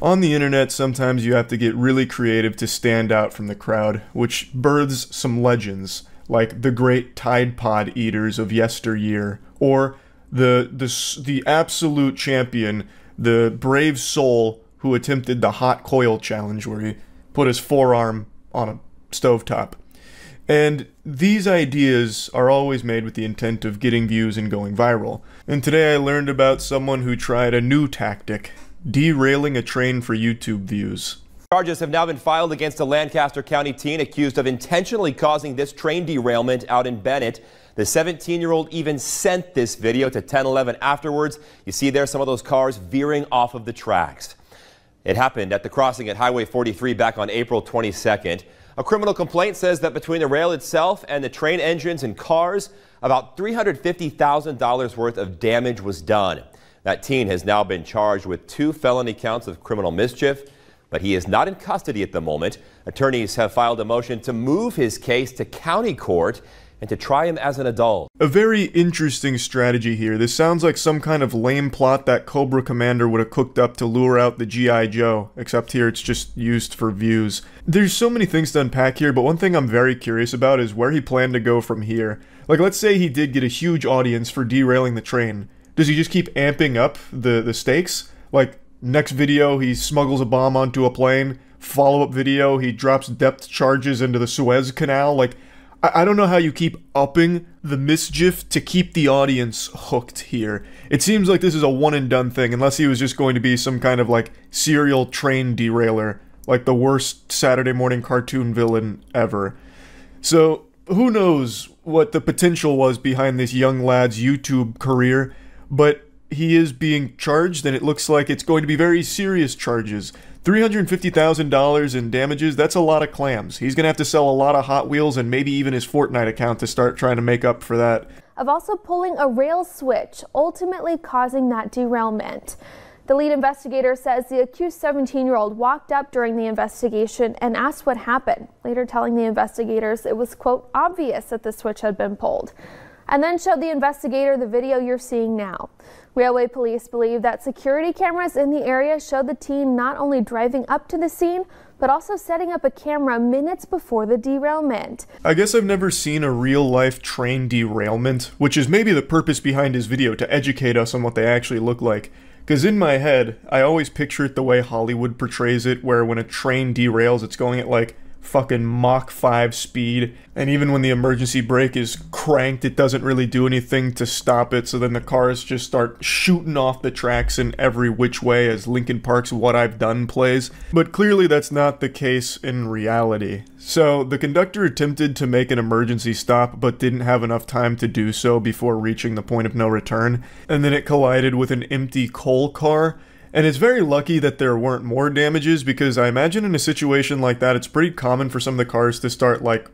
On the internet, sometimes you have to get really creative to stand out from the crowd, which births some legends, like the great Tide Pod eaters of yesteryear, or the absolute champion, the brave soul who attempted the hot coil challenge where he put his forearm on a stovetop. And these ideas are always made with the intent of getting views and going viral. And today I learned about someone who tried a new tactic: derailing a train for YouTube views. Charges have now been filed against a Lancaster County teen accused of intentionally causing this train derailment out in Bennett. The 17-year-old even sent this video to 1011 afterwards. You see there some of those cars veering off of the tracks. It happened at the crossing at Highway 43 back on April 22nd. A criminal complaint says that between the rail itself and the train engines and cars, about $350,000 worth of damage was done. That teen has now been charged with 2 felony counts of criminal mischief, but he is not in custody at the moment. Attorneys have filed a motion to move his case to county court and to try him as an adult. A very interesting strategy here. This sounds like some kind of lame plot that Cobra Commander would have cooked up to lure out the G.I. Joe, except here it's just used for views. There's so many things to unpack here, but one thing I'm very curious about is where he planned to go from here. Like, let's say he did get a huge audience for derailing the train. Does he just keep amping up the stakes? Like, next video he smuggles a bomb onto a plane, follow-up video he drops depth charges into the Suez Canal. Like, I don't know how you keep upping the mischief to keep the audience hooked here. It seems like this is a one-and-done thing, unless he was just going to be some kind of, like, serial train derailer, like the worst Saturday morning cartoon villain ever. So, who knows what the potential was behind this young lad's YouTube career, but he is being charged, and it looks like it's going to be very serious charges. $350,000 in damages, that's a lot of clams. He's going to have to sell a lot of Hot Wheels and maybe even his Fortnite account to start trying to make up for that. Of also pulling a rail switch, ultimately causing that derailment. The lead investigator says the accused 17-year-old walked up during the investigation and asked what happened, later telling the investigators it was, quote, obvious that the switch had been pulled, and then showed the investigator the video you're seeing now. Railway police believe that security cameras in the area showed the teen not only driving up to the scene, but also setting up a camera minutes before the derailment. I guess I've never seen a real-life train derailment, which is maybe the purpose behind his video, to educate us on what they actually look like. Because in my head, I always picture it the way Hollywood portrays it, where when a train derails, it's going at like fucking Mach 5 speed, and even when the emergency brake is cranked, it doesn't really do anything to stop it, so then the cars just start shooting off the tracks in every which way as Linkin Park's What I've Done plays. But clearly that's not the case in reality. So the conductor attempted to make an emergency stop, but didn't have enough time to do so before reaching the point of no return, and then it collided with an empty coal car. And it's very lucky that there weren't more damages, because I imagine in a situation like that, it's pretty common for some of the cars to start, like,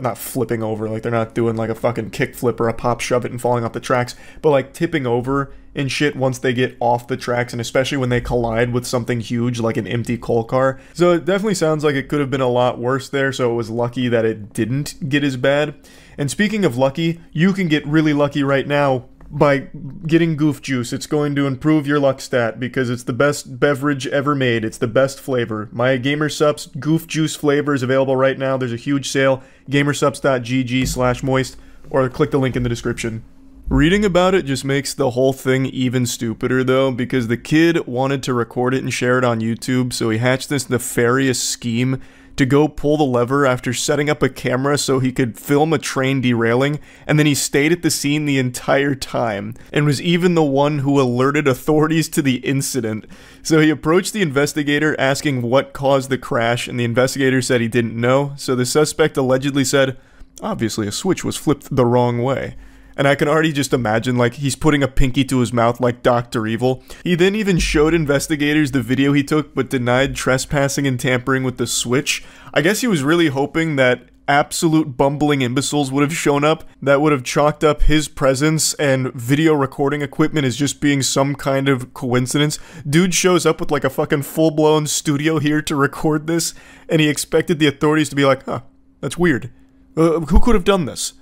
not flipping over, like they're not doing like a fucking kickflip or a pop shove it and falling off the tracks, but like tipping over and shit once they get off the tracks, and especially when they collide with something huge like an empty coal car. So it definitely sounds like it could have been a lot worse there, so it was lucky that it didn't get as bad. And speaking of lucky, you can get really lucky right now by getting Goof Juice. It's going to improve your luck stat because it's the best beverage ever made. It's the best flavor. My GamerSupps Goof Juice flavor is available right now. There's a huge sale. gamersupps.gg/moist, or click the link in the description. Reading about it just makes the whole thing even stupider though, because the kid wanted to record it and share it on YouTube, so he hatched this nefarious scheme to go pull the lever after setting up a camera so he could film a train derailing, and then he stayed at the scene the entire time, and was even the one who alerted authorities to the incident. So he approached the investigator asking what caused the crash, and the investigator said he didn't know, so the suspect allegedly said, "Obviously a switch was flipped the wrong way." And I can already just imagine, like, he's putting a pinky to his mouth like Dr. Evil. He then even showed investigators the video he took, but denied trespassing and tampering with the switch. I guess he was really hoping that absolute bumbling imbeciles would have shown up that would have chalked up his presence and video recording equipment as just being some kind of coincidence. Dude shows up with like a fucking full-blown studio here to record this, and he expected the authorities to be like, huh, that's weird. Who could have done this?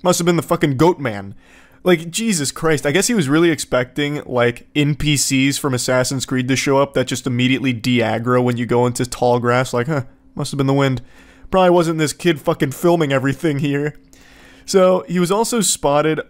Must have been the fucking goat man. Like, Jesus Christ, I guess he was really expecting, like, NPCs from Assassin's Creed to show up that just immediately de-aggro when you go into tall grass, like, huh, must have been the wind. Probably wasn't this kid fucking filming everything here. So, he was also spotted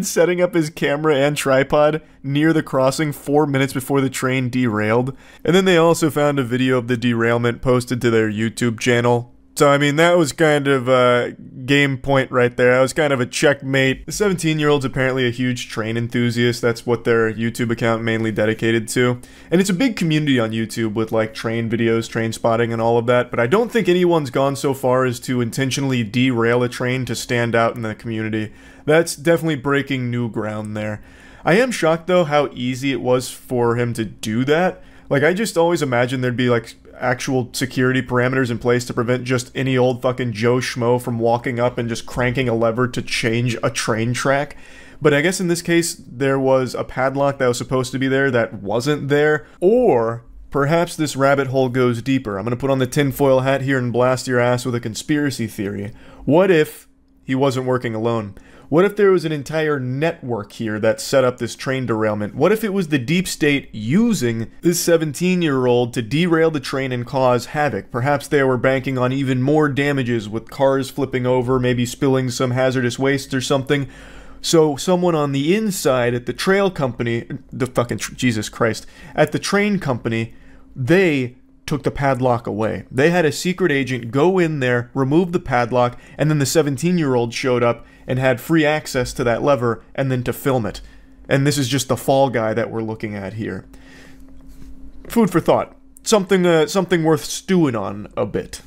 setting up his camera and tripod near the crossing 4 minutes before the train derailed. And then they also found a video of the derailment posted to their YouTube channel. So, I mean, that was kind of a game point right there. That was kind of a checkmate. The 17-year-old's apparently a huge train enthusiast. That's what their YouTube account mainly dedicated to. And it's a big community on YouTube with, like, train videos, train spotting, and all of that. But I don't think anyone's gone so far as to intentionally derail a train to stand out in the community. That's definitely breaking new ground there. I am shocked, though, how easy it was for him to do that. Like, I just always imagined there'd be, like, actual security parameters in place to prevent just any old fucking Joe Schmo from walking up and just cranking a lever to change a train track. But I guess in this case, there was a padlock that was supposed to be there that wasn't there. Or perhaps this rabbit hole goes deeper. I'm gonna put on the tinfoil hat here and blast your ass with a conspiracy theory. What if he wasn't working alone? What if there was an entire network here that set up this train derailment? What if it was the deep state using this 17-year-old to derail the train and cause havoc? Perhaps they were banking on even more damages with cars flipping over, maybe spilling some hazardous waste or something. So someone on the inside at the trail company, Jesus Christ, at the train company, they took the padlock away. They had a secret agent go in there, remove the padlock, and then the 17-year-old showed up and had free access to that lever and then to film it. And this is just the fall guy that we're looking at here. Food for thought. Something worth stewing on a bit.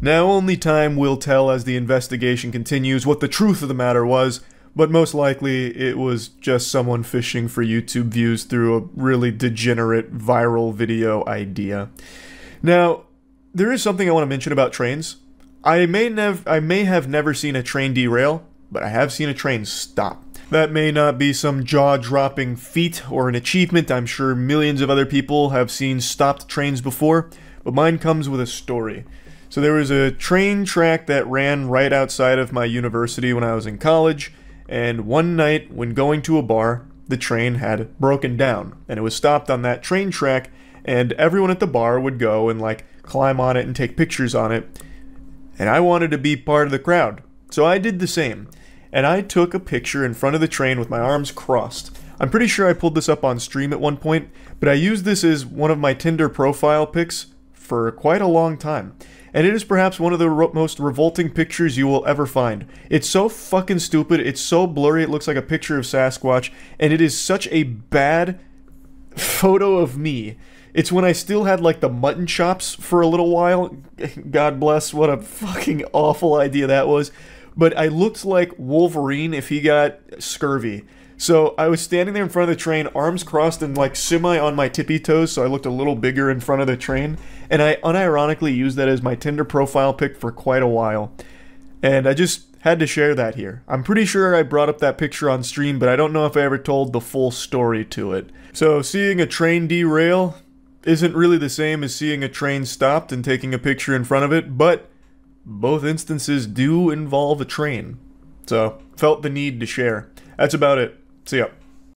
Now only time will tell as the investigation continues what the truth of the matter was, but most likely it was just someone fishing for YouTube views through a really degenerate viral video idea. Now, there is something I want to mention about trains. I may have never seen a train derail, but I have seen a train stop. That may not be some jaw-dropping feat or an achievement. I'm sure millions of other people have seen stopped trains before, but mine comes with a story. So there was a train track that ran right outside of my university when I was in college, and one night when going to a bar, the train had broken down, and it was stopped on that train track, and everyone at the bar would go and, like, climb on it and take pictures on it, and I wanted to be part of the crowd, so I did the same. And I took a picture in front of the train with my arms crossed. I'm pretty sure I pulled this up on stream at one point, but I used this as one of my Tinder profile pics for quite a long time. And it is perhaps one of the most revolting pictures you will ever find. It's so fucking stupid, it's so blurry, it looks like a picture of Sasquatch, and it is such a bad photo of me. It's when I still had, like, the mutton chops for a little while. God bless, what a fucking awful idea that was. But I looked like Wolverine if he got scurvy. So I was standing there in front of the train, arms crossed and, like, semi on my tippy toes, so I looked a little bigger in front of the train. And I unironically used that as my Tinder profile pic for quite a while. And I just had to share that here. I'm pretty sure I brought up that picture on stream, but I don't know if I ever told the full story to it. So seeing a train derail isn't really the same as seeing a train stopped and taking a picture in front of it, but both instances do involve a train. So, felt the need to share. That's about it. See ya.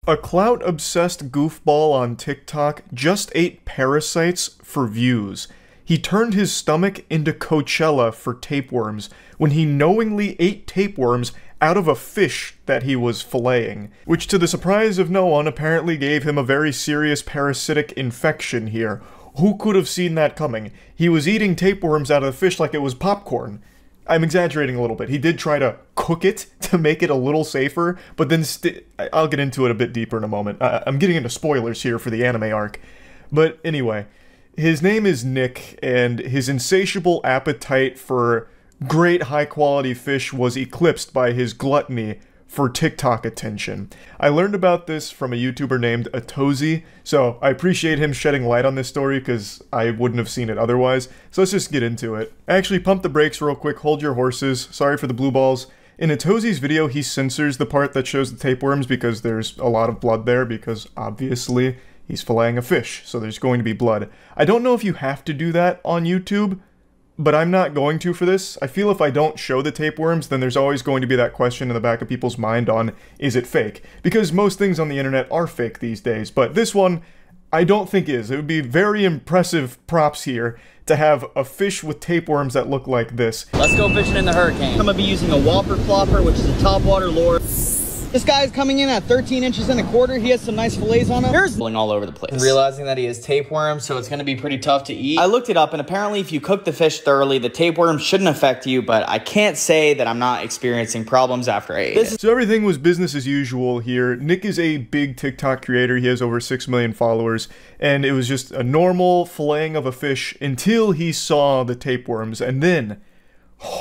A clout-obsessed goofball on TikTok just ate parasites for views. He turned his stomach into Coachella for tapeworms when he knowingly ate tapeworms out of a fish that he was filleting, which to the surprise of no one apparently gave him a very serious parasitic infection here. Who could have seen that coming? He was eating tapeworms out of the fish like it was popcorn. I'm exaggerating a little bit. He did try to cook it to make it a little safer, but then I'll get into it a bit deeper in a moment. I'm getting into spoilers here for the anime arc. But anyway, his name is Nick, and his insatiable appetite for great high-quality fish was eclipsed by his gluttony for TikTok attention. I learned about this from a YouTuber named Atozy, so I appreciate him shedding light on this story because I wouldn't have seen it otherwise. So let's just get into it. Actually, pump the brakes real quick, hold your horses. Sorry for the blue balls. In Atozy's video, he censors the part that shows the tapeworms because there's a lot of blood there, because obviously he's filleting a fish, so there's going to be blood. I don't know if you have to do that on YouTube, but I'm not going to for this. I feel if I don't show the tapeworms, then there's always going to be that question in the back of people's mind on, is it fake? Because most things on the internet are fake these days, but this one, I don't think is. It would be very impressive props here to have a fish with tapeworms that look like this. Let's go fishing in the hurricane. I'm gonna be using a whopper flopper, which is a topwater lure. This guy's coming in at 13 inches and a quarter. He has some nice fillets on him. There's blowing all over the place. Realizing that he has tapeworms, so it's gonna be pretty tough to eat. I looked it up, and apparently if you cook the fish thoroughly, the tapeworms shouldn't affect you, but I can't say that I'm not experiencing problems after I ate it. So everything was business as usual here. Nick is a big TikTok creator. He has over 6 million followers, and it was just a normal filleting of a fish until he saw the tapeworms, and then,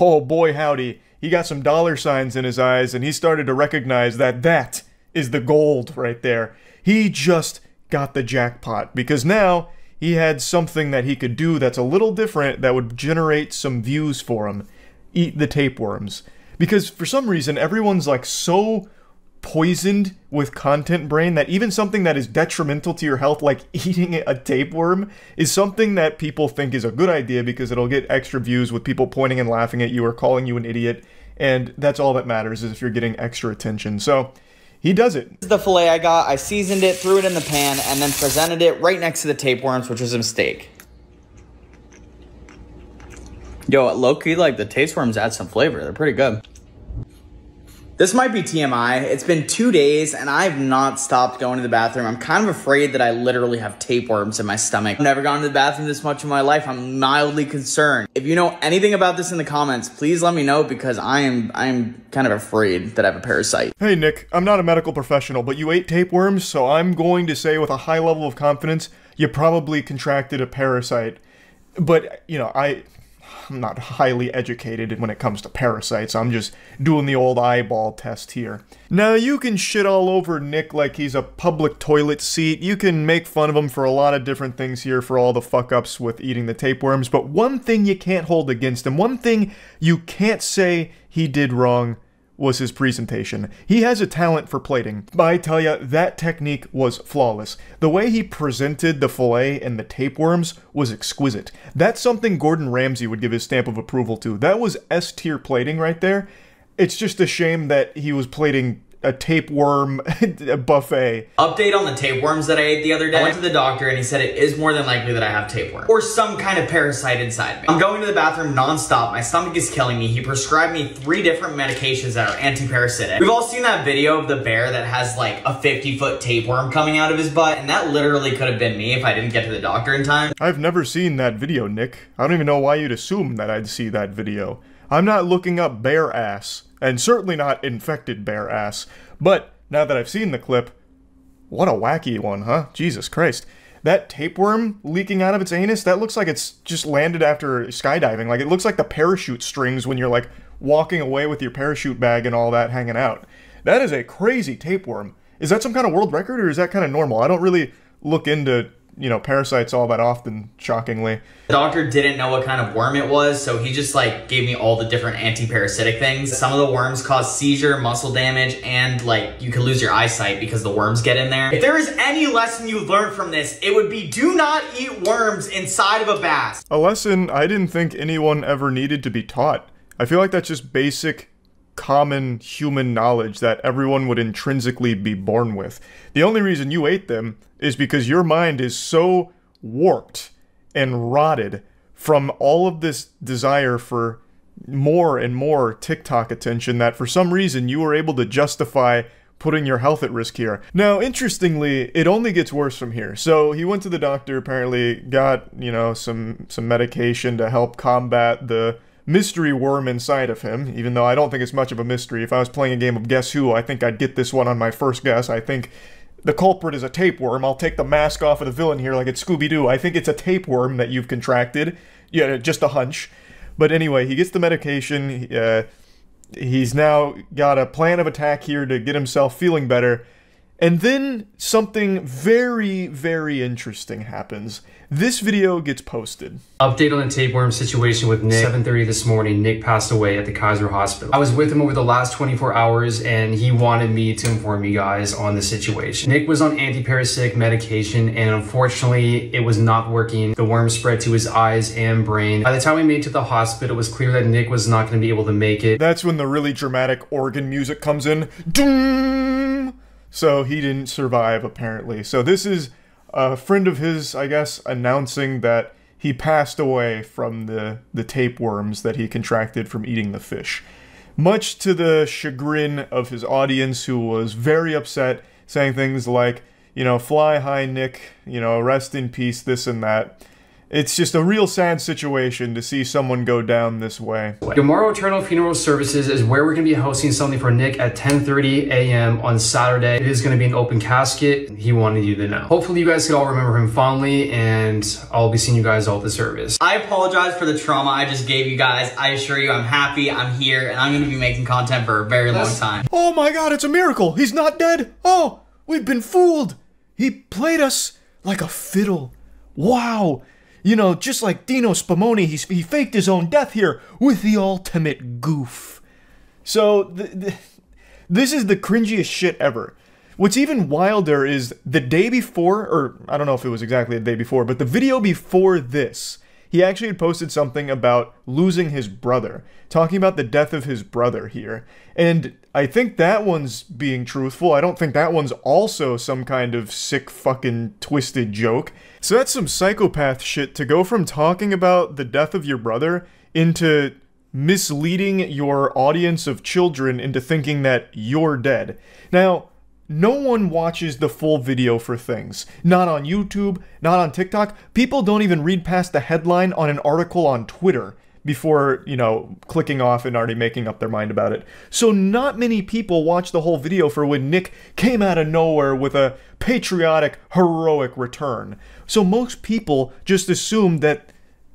oh boy howdy, he got some dollar signs in his eyes, and he started to recognize that that is the gold right there. He just got the jackpot, because now he had something that he could do that's a little different that would generate some views for him. Eat the tapeworms. Because for some reason, everyone's like so poisoned with content brain that even something that is detrimental to your health, like eating a tapeworm, is something that people think is a good idea because it'll get extra views with people pointing and laughing at you or calling you an idiot, and that's all that matters is if you're getting extra attention. So he does it. This is the fillet I got. I seasoned it, threw it in the pan, and then presented it right next to the tapeworms, which was a mistake. Yo, low-key, like, the tapeworms add some flavor. They're pretty good. This might be TMI. It's been 2 days and I've not stopped going to the bathroom. I'm kind of afraid that I literally have tapeworms in my stomach. I've never gone to the bathroom this much in my life. I'm mildly concerned. If you know anything about this in the comments, please let me know because I'm kind of afraid that I have a parasite. Hey Nick, I'm not a medical professional, but you ate tapeworms, so I'm going to say with a high level of confidence, you probably contracted a parasite. But, you know, I'm not highly educated when it comes to parasites. I'm just doing the old eyeball test here. Now, you can shit all over Nick like he's a public toilet seat. You can make fun of him for a lot of different things here for all the fuck-ups with eating the tapeworms, but one thing you can't hold against him, one thing you can't say he did wrong, was his presentation. He has a talent for plating, but I tell ya, that technique was flawless. The way he presented the fillet and the tapeworms was exquisite. That's something Gordon Ramsay would give his stamp of approval to. That was S-tier plating right there. It's just a shame that he was plating a tapeworm buffet. Update on the tapeworms that I ate the other day. I went to the doctor and he said it is more than likely that I have tapeworm or some kind of parasite inside me. I'm going to the bathroom nonstop. My stomach is killing me. He prescribed me 3 different medications that are anti-parasitic. We've all seen that video of the bear that has like a 50-foot tapeworm coming out of his butt, and that literally could have been me if I didn't get to the doctor in time. I've never seen that video, Nick. I don't even know why you'd assume that I'd see that video. I'm not looking up bear ass, and certainly not infected bear ass. But now that I've seen the clip, what a wacky one, huh? Jesus Christ. That tapeworm leaking out of its anus, that looks like it's just landed after skydiving. Like, it looks like the parachute strings when you're, like, walking away with your parachute bag and all that hanging out. That is a crazy tapeworm. Is that some kind of world record, or is that kind of normal? I don't really look into, you know, parasites all that often, shockingly. The doctor didn't know what kind of worm it was, so he just like gave me all the different anti-parasitic things. Some of the worms cause seizure, muscle damage, and like you can lose your eyesight because the worms get in there. If there is any lesson you learned from this, it would be do not eat worms inside of a bath. A lesson I didn't think anyone ever needed to be taught. I feel like that's just basic common human knowledge that everyone would intrinsically be born with. The only reason you ate them is because your mind is so warped and rotted from all of this desire for more and more TikTok attention that for some reason you were able to justify putting your health at risk here. Now, interestingly, it only gets worse from here. So he went to the doctor, apparently got, you know, some medication to help combat the mystery worm inside of him, even though I don't think it's much of a mystery. If I was playing a game of Guess Who, I think I'd get this one on my first guess. I think the culprit is a tapeworm. I'll take the mask off of the villain here like it's Scooby-Doo. I think it's a tapeworm that you've contracted. Yeah, just a hunch. But anyway, he gets the medication. He's now got a plan of attack here to get himself feeling better. And then something very, very interesting happens. This video gets posted. Update on the tapeworm situation with Nick. 7:30 this morning, Nick passed away at the Kaiser Hospital. I was with him over the last 24 hours and he wanted me to inform you guys on the situation. Nick was on antiparasitic medication and unfortunately it was not working. The worm spread to his eyes and brain. By the time we made it to the hospital, it was clear that Nick was not going to be able to make it. That's when the really dramatic organ music comes in. Doom! So he didn't survive, apparently. So this is a friend of his, I guess, announcing that he passed away from the tapeworms that he contracted from eating the fish. Much to the chagrin of his audience, who was very upset, saying things like, you know, fly high, Nick, you know, rest in peace, this and that. It's just a real sad situation to see someone go down this way. Tomorrow Eternal Funeral Services is where we're going to be hosting something for Nick at 10:30 a.m. on Saturday. It is going to be an open casket. He wanted you to know. Hopefully you guys can all remember him fondly, and I'll be seeing you guys all at the service. I apologize for the trauma I just gave you guys. I assure you I'm happy, I'm here, and I'm going to be making content for a very long time. Oh my god, it's a miracle! He's not dead! Oh, we've been fooled! He played us like a fiddle. Wow! You know, just like Dino Spumoni, he faked his own death here with the ultimate goof. So, this is the cringiest shit ever. What's even wilder is the day before, or I don't know if it was exactly the day before, but the video before this, he actually had posted something about losing his brother, talking about the death of his brother here. And I think that one's being truthful. I don't think that one's also some kind of sick fucking twisted joke. So that's some psychopath shit to go from talking about the death of your brother into misleading your audience of children into thinking that you're dead. Now, no one watches the full video for things. Not on YouTube, not on TikTok. People don't even read past the headline on an article on Twitter before, you know, clicking off and already making up their mind about it. So not many people watch the whole video for when Nick came out of nowhere with a patriotic, heroic return. So most people just assume that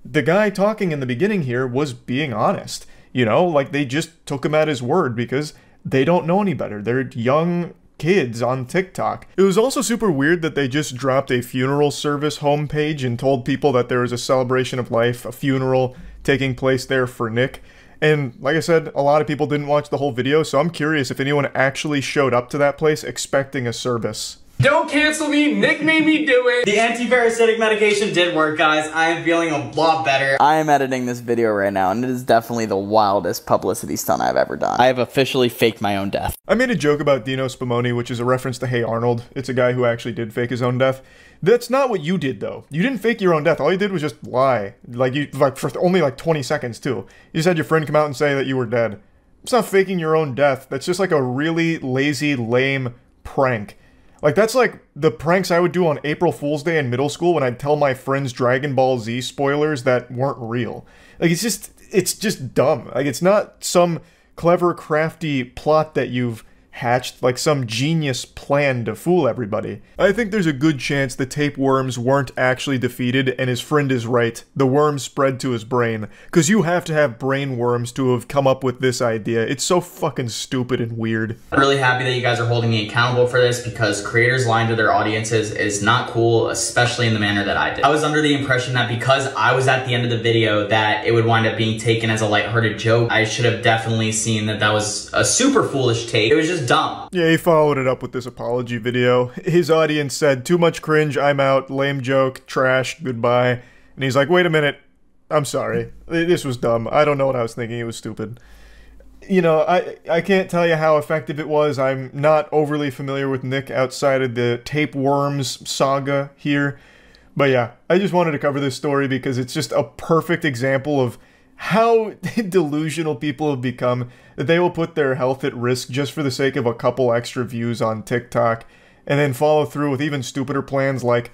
the guy talking in the beginning here was being honest. You know, like they just took him at his word because they don't know any better. They're young kids on TikTok. It was also super weird that they just dropped a funeral service homepage and told people that there was a celebration of life, a funeral taking place there for Nick. And like I said, a lot of people didn't watch the whole video, so I'm curious if anyone actually showed up to that place expecting a service. Don't cancel me, Nick made me do it. The antiparasitic medication did work, guys. I am feeling a lot better. I am editing this video right now, and it is definitely the wildest publicity stunt I've ever done. I have officially faked my own death. I made a joke about Dino Spumoni, which is a reference to Hey Arnold. It's a guy who actually did fake his own death. That's not what you did, though. You didn't fake your own death. All you did was just lie. Like for only like 20 seconds, too. You just had your friend come out and say that you were dead. It's not faking your own death. That's just like a really lazy, lame prank. Like, that's like the pranks I would do on April Fool's Day in middle school when I'd tell my friends Dragon Ball Z spoilers that weren't real. Like, it's just dumb. Like, it's not some clever, crafty plot that you've hatched, like some genius plan to fool everybody. I think there's a good chance the tapeworms weren't actually defeated, and his friend is right. The worms spread to his brain. Because you have to have brain worms to have come up with this idea. It's so fucking stupid and weird. I'm really happy that you guys are holding me accountable for this, because creators lying to their audiences is not cool, especially in the manner that I did. I was under the impression that because I was at the end of the video that it would wind up being taken as a lighthearted joke. I should have definitely seen that that was a super foolish take. It was just dumb. Yeah, he followed it up with this apology video. His audience said, too much cringe, I'm out, lame joke, trash, goodbye. And he's like, wait a minute, I'm sorry. This was dumb. I don't know what I was thinking, it was stupid. You know, I can't tell you how effective it was. I'm not overly familiar with Nick outside of the tapeworms saga here. But yeah, I just wanted to cover this story because it's just a perfect example of how delusional people have become, that they will put their health at risk just for the sake of a couple extra views on TikTok, and then follow through with even stupider plans like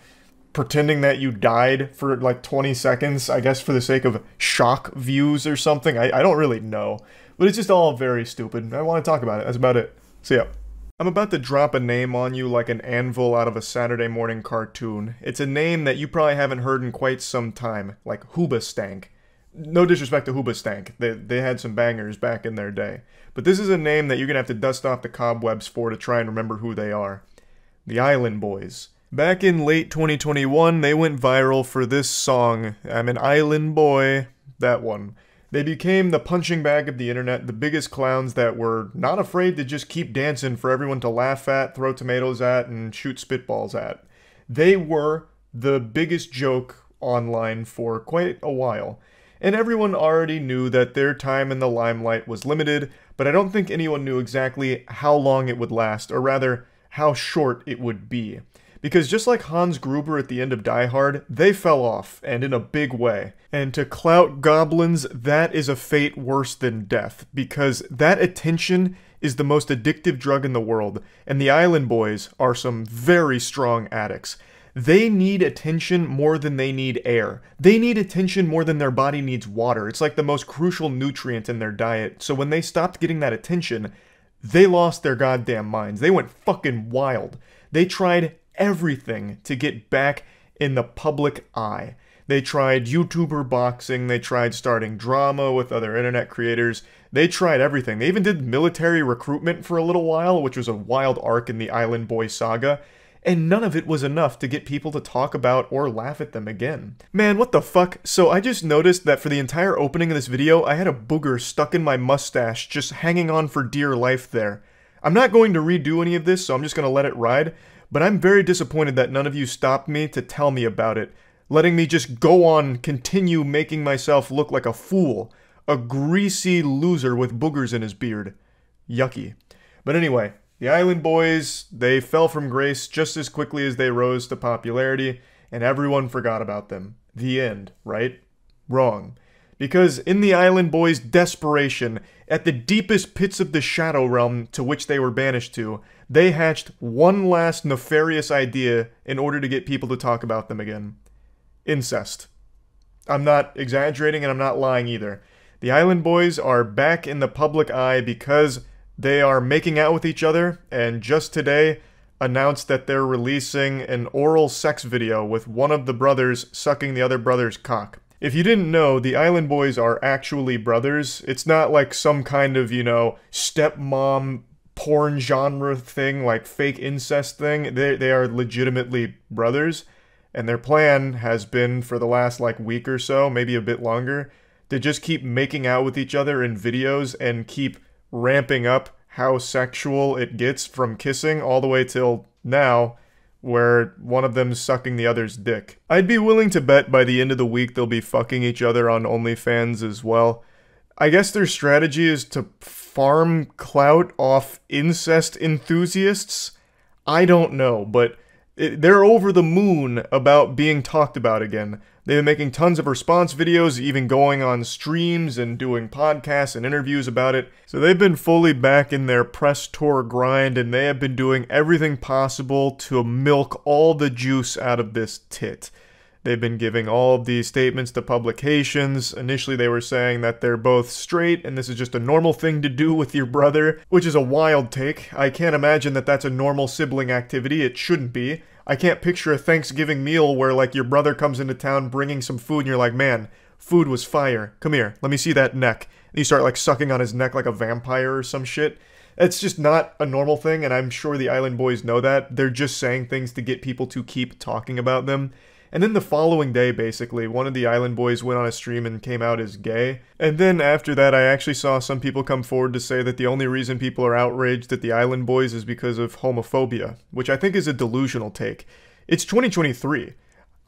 pretending that you died for like 20 seconds, I guess for the sake of shock views or something. I don't really know, but it's just all very stupid. I want to talk about it. That's about it. So yeah. I'm about to drop a name on you like an anvil out of a Saturday morning cartoon. It's a name that you probably haven't heard in quite some time, like Hoobastank. No disrespect to Hoobastank, they had some bangers back in their day. But this is a name that you're going to have to dust off the cobwebs for to try and remember who they are. the Island Boys. Back in late 2021, they went viral for this song, I'm an Island Boy, that one. They became the punching bag of the internet, the biggest clowns that were not afraid to just keep dancing for everyone to laugh at, throw tomatoes at, and shoot spitballs at. They were the biggest joke online for quite a while. And everyone already knew that their time in the limelight was limited, but I don't think anyone knew exactly how long it would last, or rather, how short it would be. Because just like Hans Gruber at the end of Die Hard, they fell off, and in a big way. And to clout goblins, that is a fate worse than death, because that attention is the most addictive drug in the world, and the Island Boys are some very strong addicts. They need attention more than they need air. They need attention more than their body needs water. It's like the most crucial nutrient in their diet. So when they stopped getting that attention, they lost their goddamn minds. They went fucking wild. They tried everything to get back in the public eye. They tried YouTuber boxing, they tried starting drama with other internet creators, they tried everything. They even did military recruitment for a little while, which was a wild arc in the Island Boy saga, and none of it was enough to get people to talk about or laugh at them again. Man, what the fuck? So I just noticed that for the entire opening of this video, I had a booger stuck in my mustache, just hanging on for dear life there. I'm not going to redo any of this, so I'm just going to let it ride. But I'm very disappointed that none of you stopped me to tell me about it, letting me just go on, continue making myself look like a fool, a greasy loser with boogers in his beard. Yucky. But anyway, the Island Boys, they fell from grace just as quickly as they rose to popularity, and everyone forgot about them. The end, right? Wrong. Because in the Island Boys' desperation, at the deepest pits of the Shadow Realm to which they were banished to, they hatched one last nefarious idea in order to get people to talk about them again. Incest. I'm not exaggerating and I'm not lying either. The Island Boys are back in the public eye because they are making out with each other, and just today announced that they're releasing an oral sex video with one of the brothers sucking the other brother's cock. If you didn't know, the Island Boys are actually brothers. It's not like some kind of, stepmom porn genre thing, like fake incest thing. They are legitimately brothers, and their plan has been for the last week or so, maybe a bit longer, to just keep making out with each other in videos and keep ramping up how sexual it gets from kissing all the way till now, where one of them's sucking the other's dick. I'd be willing to bet by the end of the week they'll be fucking each other on OnlyFans as well. I guess their strategy is to farm clout off incest enthusiasts? I don't know, but they're over the moon about being talked about again. They've been making tons of response videos, even going on streams and doing podcasts and interviews about it. So they've been fully back in their press tour grind, and they have been doing everything possible to milk all the juice out of this tit. They've been giving all of these statements to publications. Initially, they were saying that they're both straight, and this is just a normal thing to do with your brother, which is a wild take. I can't imagine that that's a normal sibling activity. It shouldn't be. I can't picture a Thanksgiving meal where, your brother comes into town bringing some food, and you're like, man, food was fire. Come here, let me see that neck. And you start, sucking on his neck like a vampire or some shit. It's just not a normal thing, and I'm sure the Island Boys know that. They're just saying things to get people to keep talking about them. And then the following day, basically, one of the Island Boys went on a stream and came out as gay. And then after that, I actually saw some people come forward to say that the only reason people are outraged at the Island Boys is because of homophobia, which I think is a delusional take. It's 2023.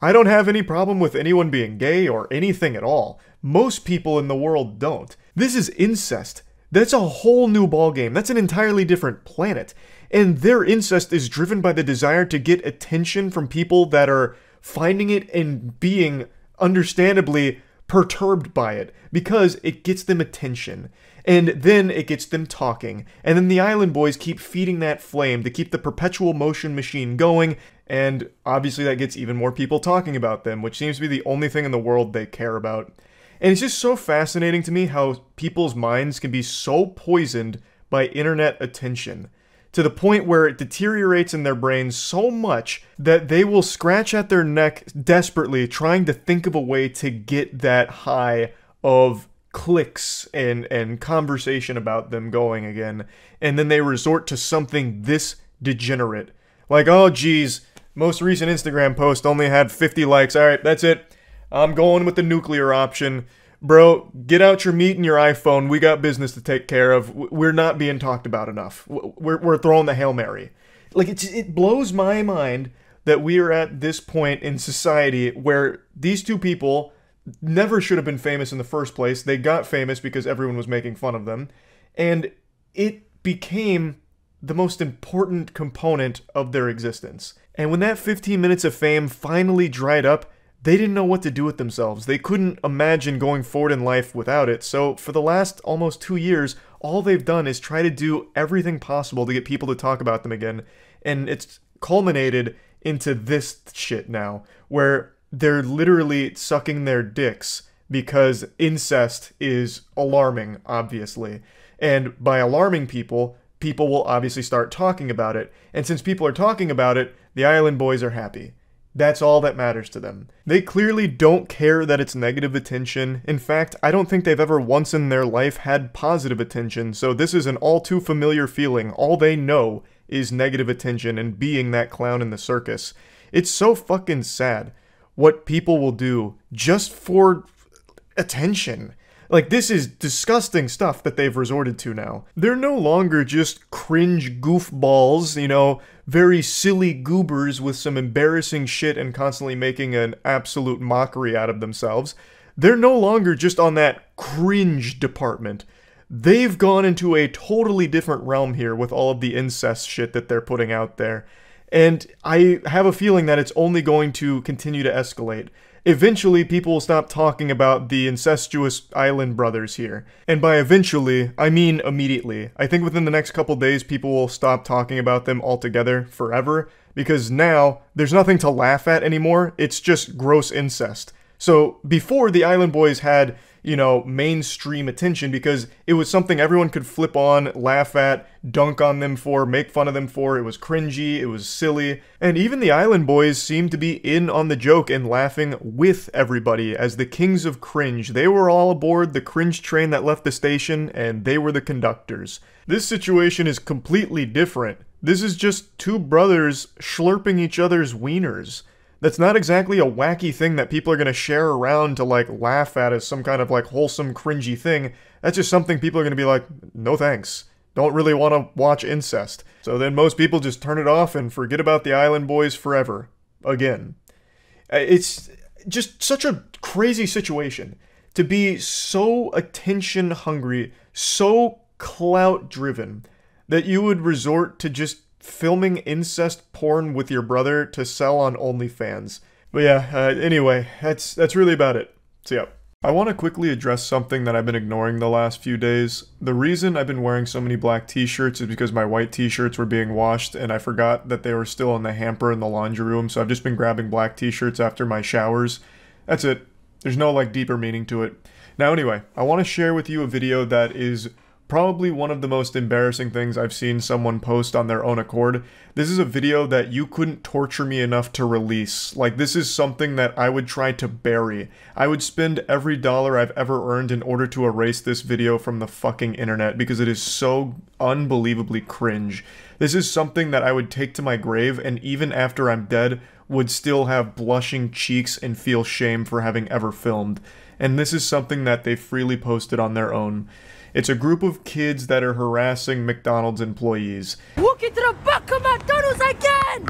I don't have any problem with anyone being gay or anything at all. Most people in the world don't. This is incest. That's a whole new ballgame. That's an entirely different planet. And their incest is driven by the desire to get attention from people that are finding it and being understandably perturbed by it, because it gets them attention, and then it gets them talking, and then the Island Boys keep feeding that flame to keep the perpetual motion machine going, and obviously that gets even more people talking about them, which seems to be the only thing in the world they care about. And it's just so fascinating to me how people's minds can be so poisoned by internet attention, to the point where it deteriorates in their brains so much that they will scratch at their neck desperately trying to think of a way to get that high of clicks and conversation about them going again. And then they resort to something this degenerate, Like, oh geez, most recent Instagram post only had 50 likes. Alright, that's it. I'm going with the nuclear option. Bro, get out your meat and your iPhone. We got business to take care of. We're not being talked about enough. We're throwing the Hail Mary. Like, it blows my mind that we are at this point in society where these two people never should have been famous in the first place. They got famous because everyone was making fun of them. And it became the most important component of their existence. And when that 15 minutes of fame finally dried up, they didn't know what to do with themselves. They couldn't imagine going forward in life without it. So for the last almost 2 years, all they've done is try to do everything possible to get people to talk about them again. And it's culminated into this shit now, where they're literally sucking their dicks because incest is alarming, obviously. And by alarming people, people will obviously start talking about it. And since people are talking about it, the Island Boys are happy. That's all that matters to them. They clearly don't care that it's negative attention. In fact, I don't think they've ever once in their life had positive attention, so this is an all too familiar feeling. All they know is negative attention and being that clown in the circus. It's so fucking sad what people will do just for attention. Like, this is disgusting stuff that they've resorted to now. They're no longer just cringe goofballs, you know, very silly goobers with some embarrassing shit and constantly making an absolute mockery out of themselves. They're no longer just on that cringe department. They've gone into a totally different realm here with all of the incest shit that they're putting out there. And I have a feeling that it's only going to continue to escalate. Eventually, people will stop talking about the incestuous island brothers here. And by eventually, I mean immediately. I think within the next couple days, people will stop talking about them altogether forever, because now, there's nothing to laugh at anymore, it's just gross incest. So, before, the Island Boys had, you know, mainstream attention because it was something everyone could flip on, laugh at, dunk on them for, make fun of them for. It was cringy, it was silly, and even the Island Boys seemed to be in on the joke and laughing with everybody as the kings of cringe. They were all aboard the cringe train that left the station, and they were the conductors. This situation is completely different. This is just two brothers slurping each other's wieners. That's not exactly a wacky thing that people are going to share around to, like, laugh at as some kind of, like, wholesome, cringy thing. That's just something people are going to be like, no thanks. Don't really want to watch incest. So then most people just turn it off and forget about the Island Boys forever. Again. It's just such a crazy situation. To be so attention-hungry, so clout-driven, that you would resort to just filming incest porn with your brother to sell on OnlyFans. But yeah, anyway, that's really about it. So yeah. I want to quickly address something that I've been ignoring the last few days. The reason I've been wearing so many black t-shirts is because my white t-shirts were being washed and I forgot that they were still in the hamper in the laundry room, so I've just been grabbing black t-shirts after my showers. That's it. There's no, like, deeper meaning to it. Now anyway, I want to share with you a video that is probably one of the most embarrassing things I've seen someone post on their own accord. This is a video that you couldn't torture me enough to release. Like, this is something that I would try to bury. I would spend every dollar I've ever earned in order to erase this video from the fucking internet because it is so unbelievably cringe. This is something that I would take to my grave, and even after I'm dead, would still have blushing cheeks and feel shame for having ever filmed. And this is something that they freely posted on their own. It's a group of kids that are harassing McDonald's employees. Walk into the back of McDonald's again!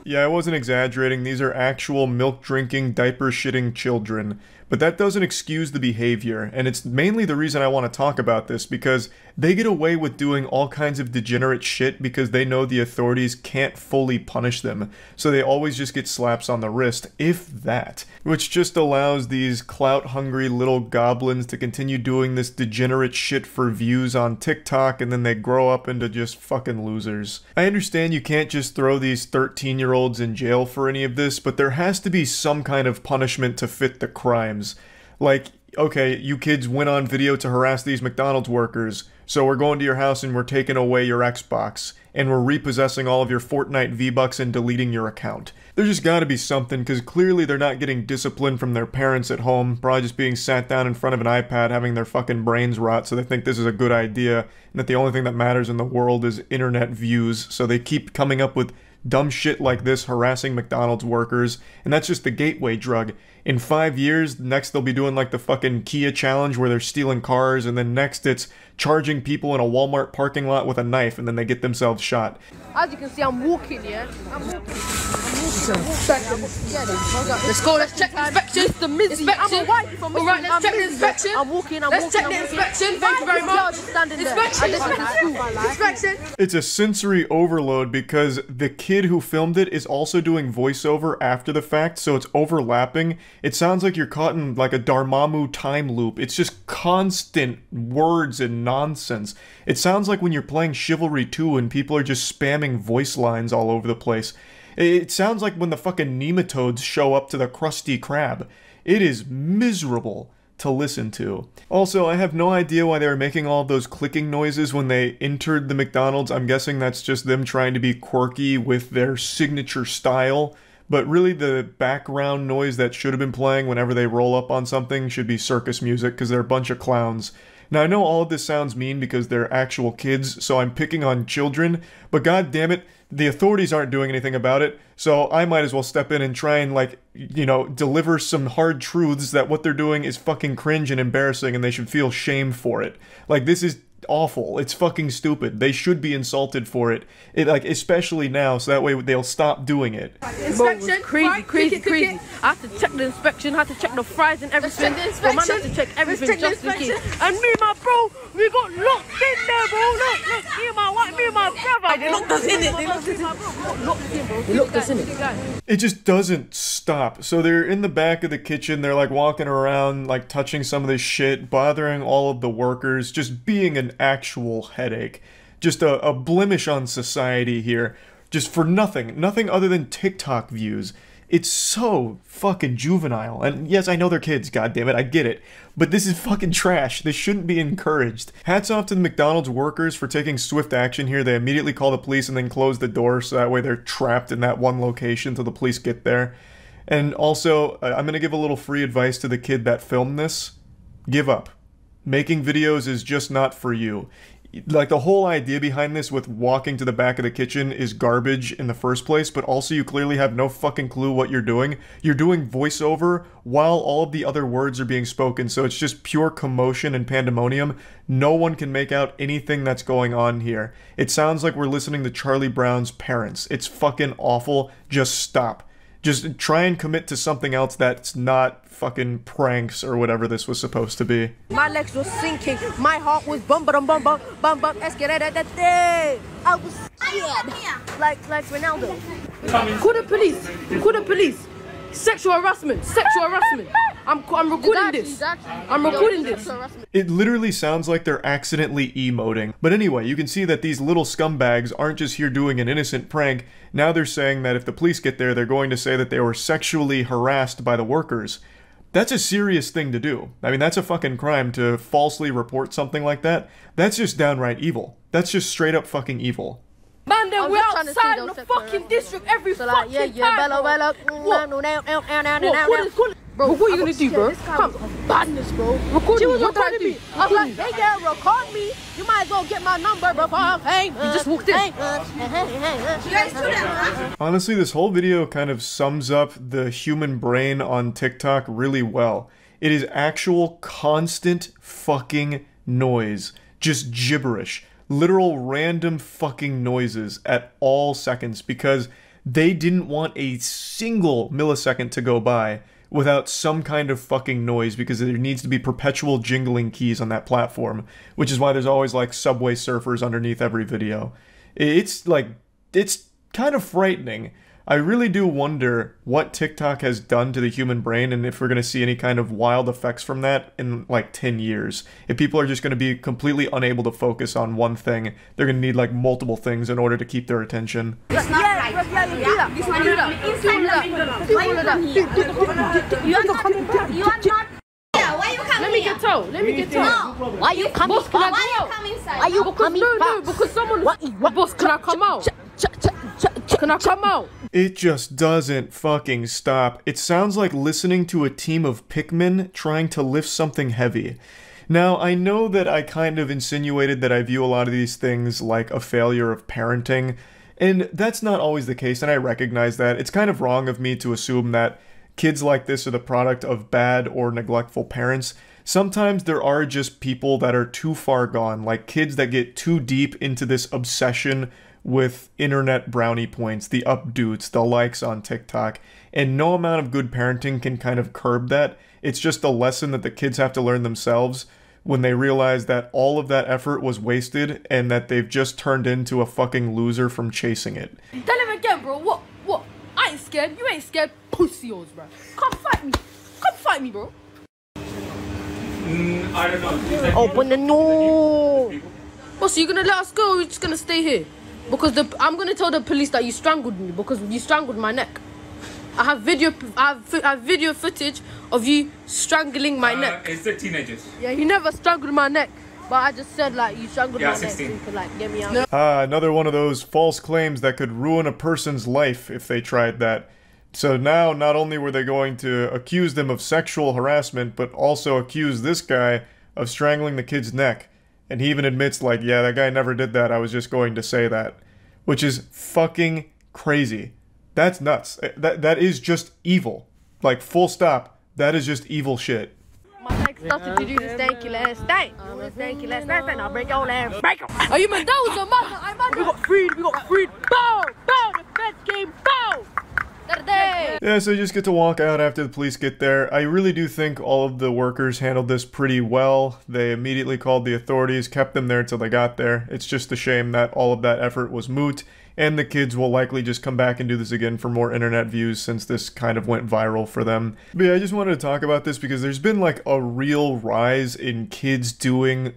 Yeah, I wasn't exaggerating. These are actual milk-drinking, diaper-shitting children. But that doesn't excuse the behavior, and it's mainly the reason I want to talk about this, because they get away with doing all kinds of degenerate shit because they know the authorities can't fully punish them, so they always just get slaps on the wrist, if that. Which just allows these clout-hungry little goblins to continue doing this degenerate shit for views on TikTok, and then they grow up into just fucking losers. I understand you can't just throw these 13-year-olds in jail for any of this, but there has to be some kind of punishment to fit the crime. Like, okay, you kids went on video to harass these McDonald's workers, so we're going to your house and we're taking away your Xbox, and we're repossessing all of your Fortnite V-Bucks and deleting your account. There's just gotta be something, because clearly they're not getting discipline from their parents at home, probably just being sat down in front of an iPad having their fucking brains rot, so they think this is a good idea, and that the only thing that matters in the world is internet views, so they keep coming up with dumb shit like this, harassing McDonald's workers, and that's just the gateway drug. In 5 years, next they'll be doing like the fucking Kia challenge where they're stealing cars, and then next it's charging people in a Walmart parking lot with a knife, and then they get themselves shot. As you can see, I'm walking, yeah? I'm walking. Let's go, let's check the inspection. The inspection. I'm a wife from Michigan. Alright, let's check the inspection. I'm walking, let's check the inspection. Thank you very much. Inspection. It's a sensory overload because the kid who filmed it is also doing voiceover after the fact, so it's overlapping. It sounds like you're caught in like a Dormammu time loop. It's just constant words and nonsense. It sounds like when you're playing Chivalry 2 and people are just spamming voice lines all over the place. It sounds like when the fucking nematodes show up to the Krusty Krab. It is miserable to listen to. Also, I have no idea why they were making all of those clicking noises when they entered the McDonald's. I'm guessing that's just them trying to be quirky with their signature style. But really the background noise that should have been playing whenever they roll up on something should be circus music, because they're a bunch of clowns. Now, I know all of this sounds mean because they're actual kids, so I'm picking on children, but god damn it, the authorities aren't doing anything about it, so I might as well step in and try and, like, you know, deliver some hard truths that what they're doing is fucking cringe and embarrassing and they should feel shame for it. Like, this is awful. It's fucking stupid. They should be insulted for it. Like, especially now, so that way they'll stop doing it. Inspection. Crazy. I have to check the inspection, I have to check the fries and everything. But man, I have to check everything just in case. And me and my bro, we got locked in there, bro. Look, me and my brother. They locked us in it. They locked us in it. It just doesn't stop. So they're in the back of the kitchen, they're like walking around, like touching some of this shit, bothering all of the workers, just being an actual headache. Just a blemish on society here. Just for nothing other than TikTok views. It's so fucking juvenile. And yes, I know they're kids, goddammit, I get it. But this is fucking trash. This shouldn't be encouraged. Hats off to the McDonald's workers for taking swift action here. They immediately call the police and then close the door so that way they're trapped in that one location till the police get there. And also, I'm gonna give a little free advice to the kid that filmed this. Give up. Making videos is just not for you. Like, the whole idea behind this with walking to the back of the kitchen is garbage in the first place, but also you clearly have no fucking clue what you're doing. You're doing voiceover while all of the other words are being spoken, so it's just pure commotion and pandemonium. No one can make out anything that's going on here. It sounds like we're listening to Charlie Brown's parents. It's fucking awful. Just stop. Just try and commit to something else that's not fucking pranks or whatever this was supposed to be. My legs were sinking. My heart was bum bum bum bum bum bum. I was scared. Like Ronaldo. Call the police. Call the police. Sexual harassment. I'm recording this. I'm recording this. It literally sounds like they're accidentally emoting. But anyway, you can see that these little scumbags aren't just here doing an innocent prank. Now they're saying that if the police get there, they're going to say that they were sexually harassed by the workers. That's a serious thing to do. I mean, that's a fucking crime to falsely report something like that. That's just downright evil. That's just straight up fucking evil. Man, then we're outside in the fucking district every fucking time. Bro, what are you gonna do, bro? Come, badness, bro. Record me. What did me? I was like, hey, girl, record me. You might as well get my number before. Hey, you just walked in. You guys do that, Honestly, this whole video kind of sums up the human brain on TikTok really well. It is actual constant fucking noise. Just gibberish. Literal random fucking noises at all seconds because they didn't want a single millisecond to go by without some kind of fucking noise because there needs to be perpetual jingling keys on that platform, which is why there's always like Subway Surfers underneath every video. It's kind of frightening. I really do wonder what TikTok has done to the human brain and if we're going to see any kind of wild effects from that in like 10 years. If people are just going to be completely unable to focus on one thing, they're going to need like multiple things in order to keep their attention. It's not right. You are not. Why you come out. Let me get out. No. Why you coming? Boss, can I Why go you out? coming inside? Are you coming? No, because someone. What? Boss, can I come out? Can I come out? It just doesn't fucking stop. It sounds like listening to a team of Pikmin trying to lift something heavy. Now, I know that I kind of insinuated that I view a lot of these things like a failure of parenting, and that's not always the case, and I recognize that. It's kind of wrong of me to assume that kids like this are the product of bad or neglectful parents. Sometimes there are just people that are too far gone, like kids that get too deep into this obsession with internet brownie points, the updates, the likes on TikTok, and no amount of good parenting can kind of curb that. It's just a lesson that the kids have to learn themselves when they realize that all of that effort was wasted and that they've just turned into a fucking loser from chasing it. Tell him again, bro. What? I ain't scared. You ain't scared. Pussy yours, bro. Come fight me. Come fight me, bro. I don't know. Open the door. Oh, so you gonna let us go or you just gonna stay here? Because I'm gonna tell the police that you strangled me because you strangled my neck. I have video footage of you strangling my neck. It's the teenagers. Yeah, you never strangled my neck. But I just said like you strangled my 16. neck so you could like get me out. Another one of those false claims that could ruin a person's life if they tried that. So now, not only were they going to accuse them of sexual harassment, but also accuse this guy of strangling the kid's neck. And he even admits, like, yeah, that guy never did that, I was just going to say that. Which is fucking crazy. That's nuts. That is just evil. Like, full stop. That is just evil shit. My neck started to do the stanky last night. Stanky last night, and I'll break your leg. Break him. Oh, you meant that was a mother. I'm under. We got freed. Bow. The fence came. Bow. Yeah, so you just get to walk out after the police get there. I really do think all of the workers handled this pretty well. They immediately called the authorities, kept them there till they got there. It's just a shame that all of that effort was moot, and the kids will likely just come back and do this again for more internet views since this kind of went viral for them. But yeah, I just wanted to talk about this because there's been like a real rise in kids doing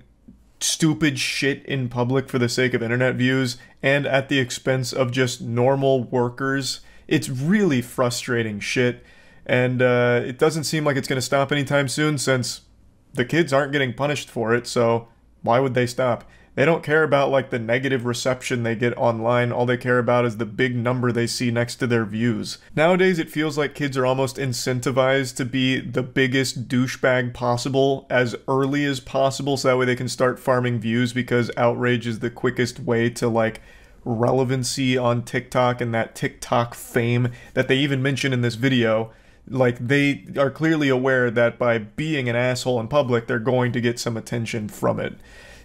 stupid shit in public for the sake of internet views and at the expense of just normal workers. It's really frustrating shit, and it doesn't seem like it's going to stop anytime soon since the kids aren't getting punished for it, so why would they stop? They don't care about like the negative reception they get online. All they care about is the big number they see next to their views. Nowadays it feels like kids are almost incentivized to be the biggest douchebag possible as early as possible so that way they can start farming views because outrage is the quickest way to like relevancy on TikTok and that TikTok fame that they even mention in this video. Like, they are clearly aware that by being an asshole in public, they're going to get some attention from it.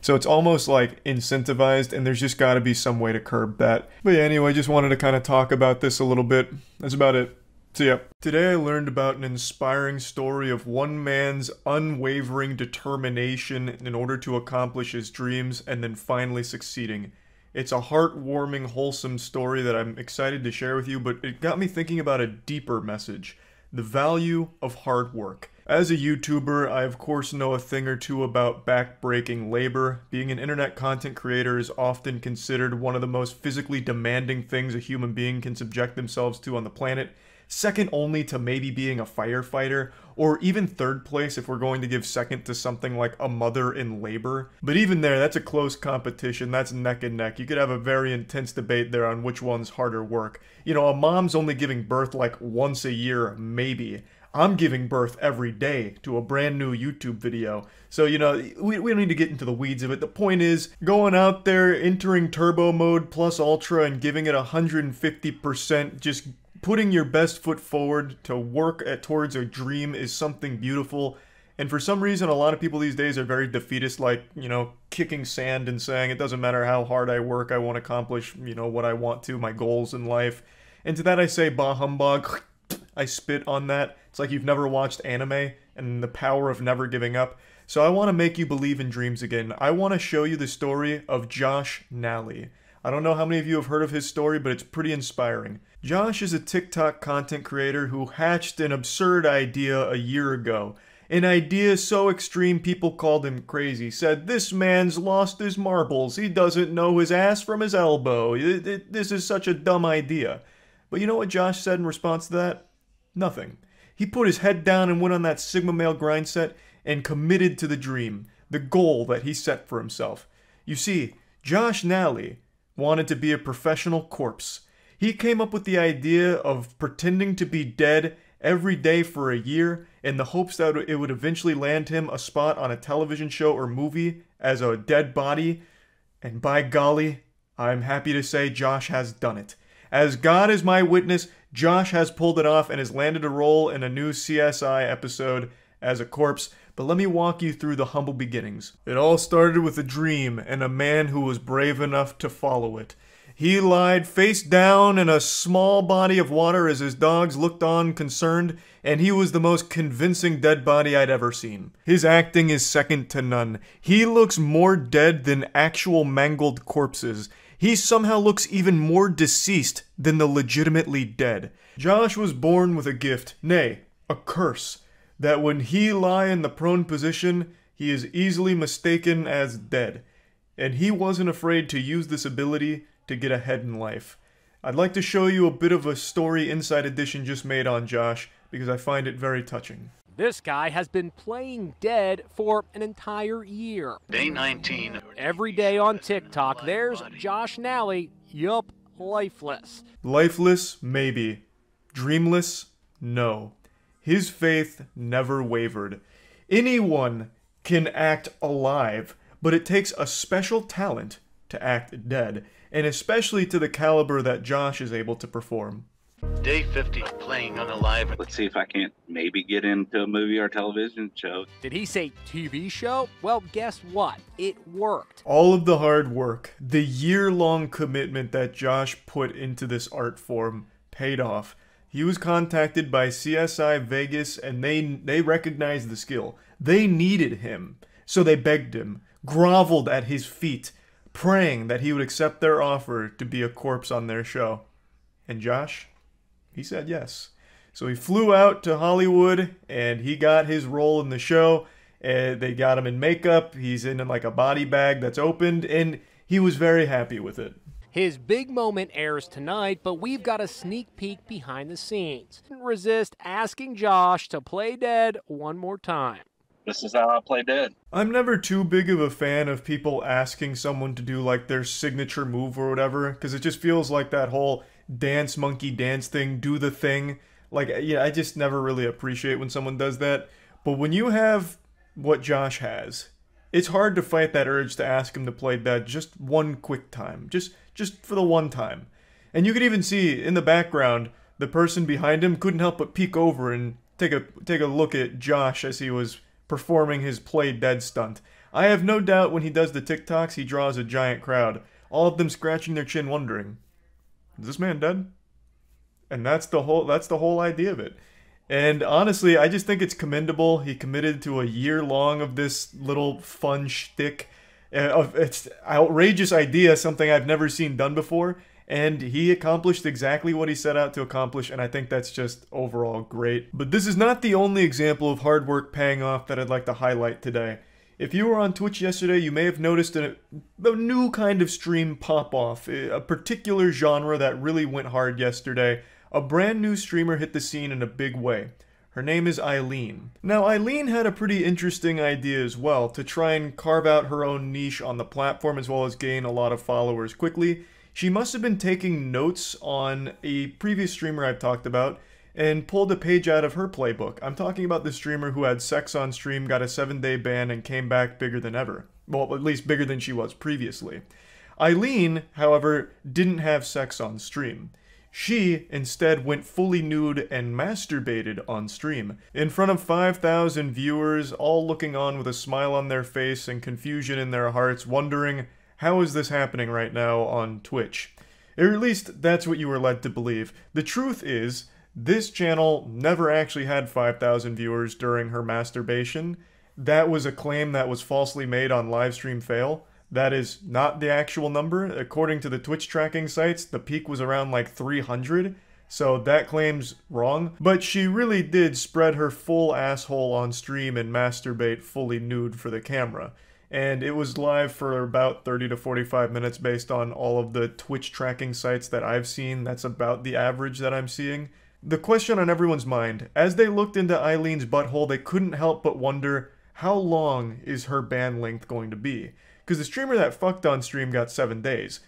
So it's almost like incentivized, and there's just got to be some way to curb that. But yeah, anyway, just wanted to kind of talk about this a little bit. That's about it. See ya. Today I learned about an inspiring story of one man's unwavering determination in order to accomplish his dreams and then finally succeeding. It's a heartwarming, wholesome story that I'm excited to share with you, but it got me thinking about a deeper message: the value of hard work. As a YouTuber, I of course know a thing or two about back-breaking labor. Being an internet content creator is often considered one of the most physically demanding things a human being can subject themselves to on the planet, second only to maybe being a firefighter, or even third place if we're going to give second to something like a mother in labor. But even there, that's a close competition, that's neck and neck. You could have a very intense debate there on which one's harder work. You know, a mom's only giving birth like once a year, maybe. I'm giving birth every day to a brand new YouTube video. So, you know, we don't need to get into the weeds of it. The point is, going out there, entering turbo mode plus ultra and giving it 150%, just putting your best foot forward to work towards a dream is something beautiful. And for some reason, a lot of people these days are very defeatist, like, you know, kicking sand and saying, it doesn't matter how hard I work, I won't accomplish, you know, what I want to, my goals in life. And to that I say, bah humbug. I spit on that. It's like you've never watched anime and the power of never giving up. So I want to make you believe in dreams again. I want to show you the story of Josh Nally. I don't know how many of you have heard of his story, but it's pretty inspiring. Josh is a TikTok content creator who hatched an absurd idea a year ago. An idea so extreme people called him crazy. Said, this man's lost his marbles. He doesn't know his ass from his elbow. This is such a dumb idea. But you know what Josh said in response to that? Nothing. He put his head down and went on that Sigma male grind set, and committed to the dream, the goal that he set for himself. You see, Josh Nally wanted to be a professional corpse. He came up with the idea of pretending to be dead every day for a year in the hopes that it would eventually land him a spot on a television show or movie as a dead body. And by golly, I'm happy to say Josh has done it. As God is my witness, Josh has pulled it off and has landed a role in a new CSI episode as a corpse. But let me walk you through the humble beginnings. It all started with a dream and a man who was brave enough to follow it. He lied face down in a small body of water as his dogs looked on concerned, and he was the most convincing dead body I'd ever seen. His acting is second to none. He looks more dead than actual mangled corpses. He somehow looks even more deceased than the legitimately dead. Josh was born with a gift, nay, a curse, that when he lie in the prone position, he is easily mistaken as dead. And he wasn't afraid to use this ability to get ahead in life. I'd like to show you a bit of a story Inside Edition just made on Josh, because I find it very touching. This guy has been playing dead for an entire year. Day 19. Every day on TikTok, there's Josh Nally, yup, lifeless. Lifeless, maybe. Dreamless, no. His faith never wavered. Anyone can act alive, but it takes a special talent to act dead, and especially to the caliber that Josh is able to perform. Day 50, playing unalive. Let's see if I can't maybe get into a movie or television show. Did he say TV show? Well, guess what? It worked. All of the hard work, the year-long commitment that Josh put into this art form paid off. He was contacted by CSI Vegas, and they recognized the skill. They needed him, so they begged him, groveled at his feet, praying that he would accept their offer to be a corpse on their show. And Josh, he said yes. So he flew out to Hollywood, and he got his role in the show. They got him in makeup. He's in like a body bag that's opened, and he was very happy with it. His big moment airs tonight, but we've got a sneak peek behind the scenes. Couldn't resist asking Josh to play dead one more time. This is how I play dead. I'm never too big of a fan of people asking someone to do like their signature move or whatever, because it just feels like that whole dance monkey dance thing, do the thing. Like, yeah, I just never really appreciate when someone does that. But when you have what Josh has, it's hard to fight that urge to ask him to play dead just one quick time. Just for the one time. And you could even see in the background, the person behind him couldn't help but peek over and take a look at Josh as he was performing his play dead stunt. I have no doubt when he does the TikToks, he draws a giant crowd, all of them scratching their chin wondering, is this man dead? And that's the whole idea of it. And honestly, I just think it's commendable. He committed to a year long of this little fun shtick. It's outrageous idea, something I've never seen done before, and he accomplished exactly what he set out to accomplish, and I think that's just overall great. But this is not the only example of hard work paying off that I'd like to highlight today. If you were on Twitch yesterday, you may have noticed a new kind of stream pop off, a particular genre that really went hard yesterday. A brand new streamer hit the scene in a big way. Her name is Eileen. Now, Eileen had a pretty interesting idea as well, to try and carve out her own niche on the platform as well as gain a lot of followers quickly. She must have been taking notes on a previous streamer I've talked about and pulled a page out of her playbook. I'm talking about the streamer who had sex on stream, got a 7-day ban, and came back bigger than ever. Well, at least bigger than she was previously. Eileen, however, didn't have sex on stream. She, instead, went fully nude and masturbated on stream, in front of 5,000 viewers, all looking on with a smile on their face and confusion in their hearts, wondering, how is this happening right now on Twitch? Or at least, that's what you were led to believe. The truth is, this channel never actually had 5,000 viewers during her masturbation. That was a claim that was falsely made on Livestream Fail. That is not the actual number. According to the Twitch tracking sites, the peak was around like 300, so that claim's wrong. But she really did spread her full asshole on stream and masturbate fully nude for the camera. And it was live for about 30 to 45 minutes based on all of the Twitch tracking sites that I've seen. That's about the average that I'm seeing. The question on everyone's mind, as they looked into Eileen's butthole, they couldn't help but wonder, how long is her ban length going to be? Because the streamer that fucked on stream got 7 days.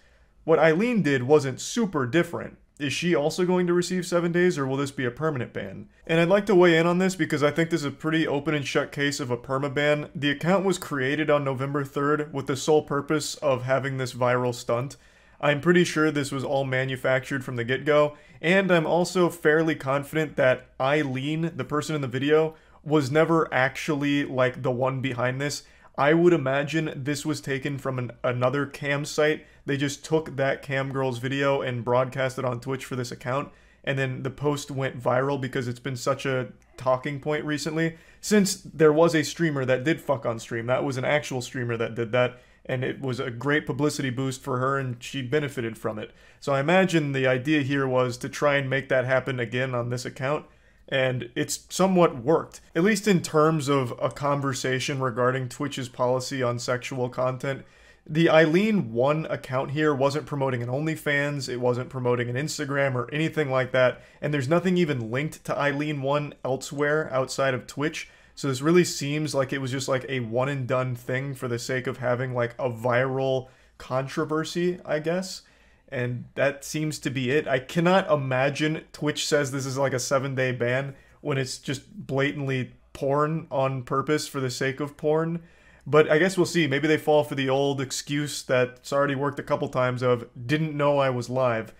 What Eileen did wasn't super different. Is she also going to receive 7 days, or will this be a permanent ban? And I'd like to weigh in on this because I think this is a pretty open and shut case of a permaban. The account was created on November 3rd with the sole purpose of having this viral stunt. I'm pretty sure this was all manufactured from the get-go, and I'm also fairly confident that Eileen, the person in the video, was never actually like the one behind this. I would imagine this was taken from another cam site. They just took that cam girl's video and broadcast it on Twitch for this account, and then the post went viral because it's been such a talking point recently. Since there was a streamer that did fuck on stream, that was an actual streamer that did that, and it was a great publicity boost for her, and she benefited from it. So I imagine the idea here was to try and make that happen again on this account, and it's somewhat worked. At least in terms of a conversation regarding Twitch's policy on sexual content. The Eileen1 account here wasn't promoting an OnlyFans, it wasn't promoting an Instagram or anything like that, and there's nothing even linked to Eileen1 elsewhere outside of Twitch. So this really seems like it was just like a one and done thing for the sake of having like a viral controversy, I guess. And that seems to be it. I cannot imagine Twitch says this is like a 7-day ban when it's just blatantly porn on purpose for the sake of porn. But I guess we'll see. Maybe they fall for the old excuse that's already worked a couple times of didn't know I was live.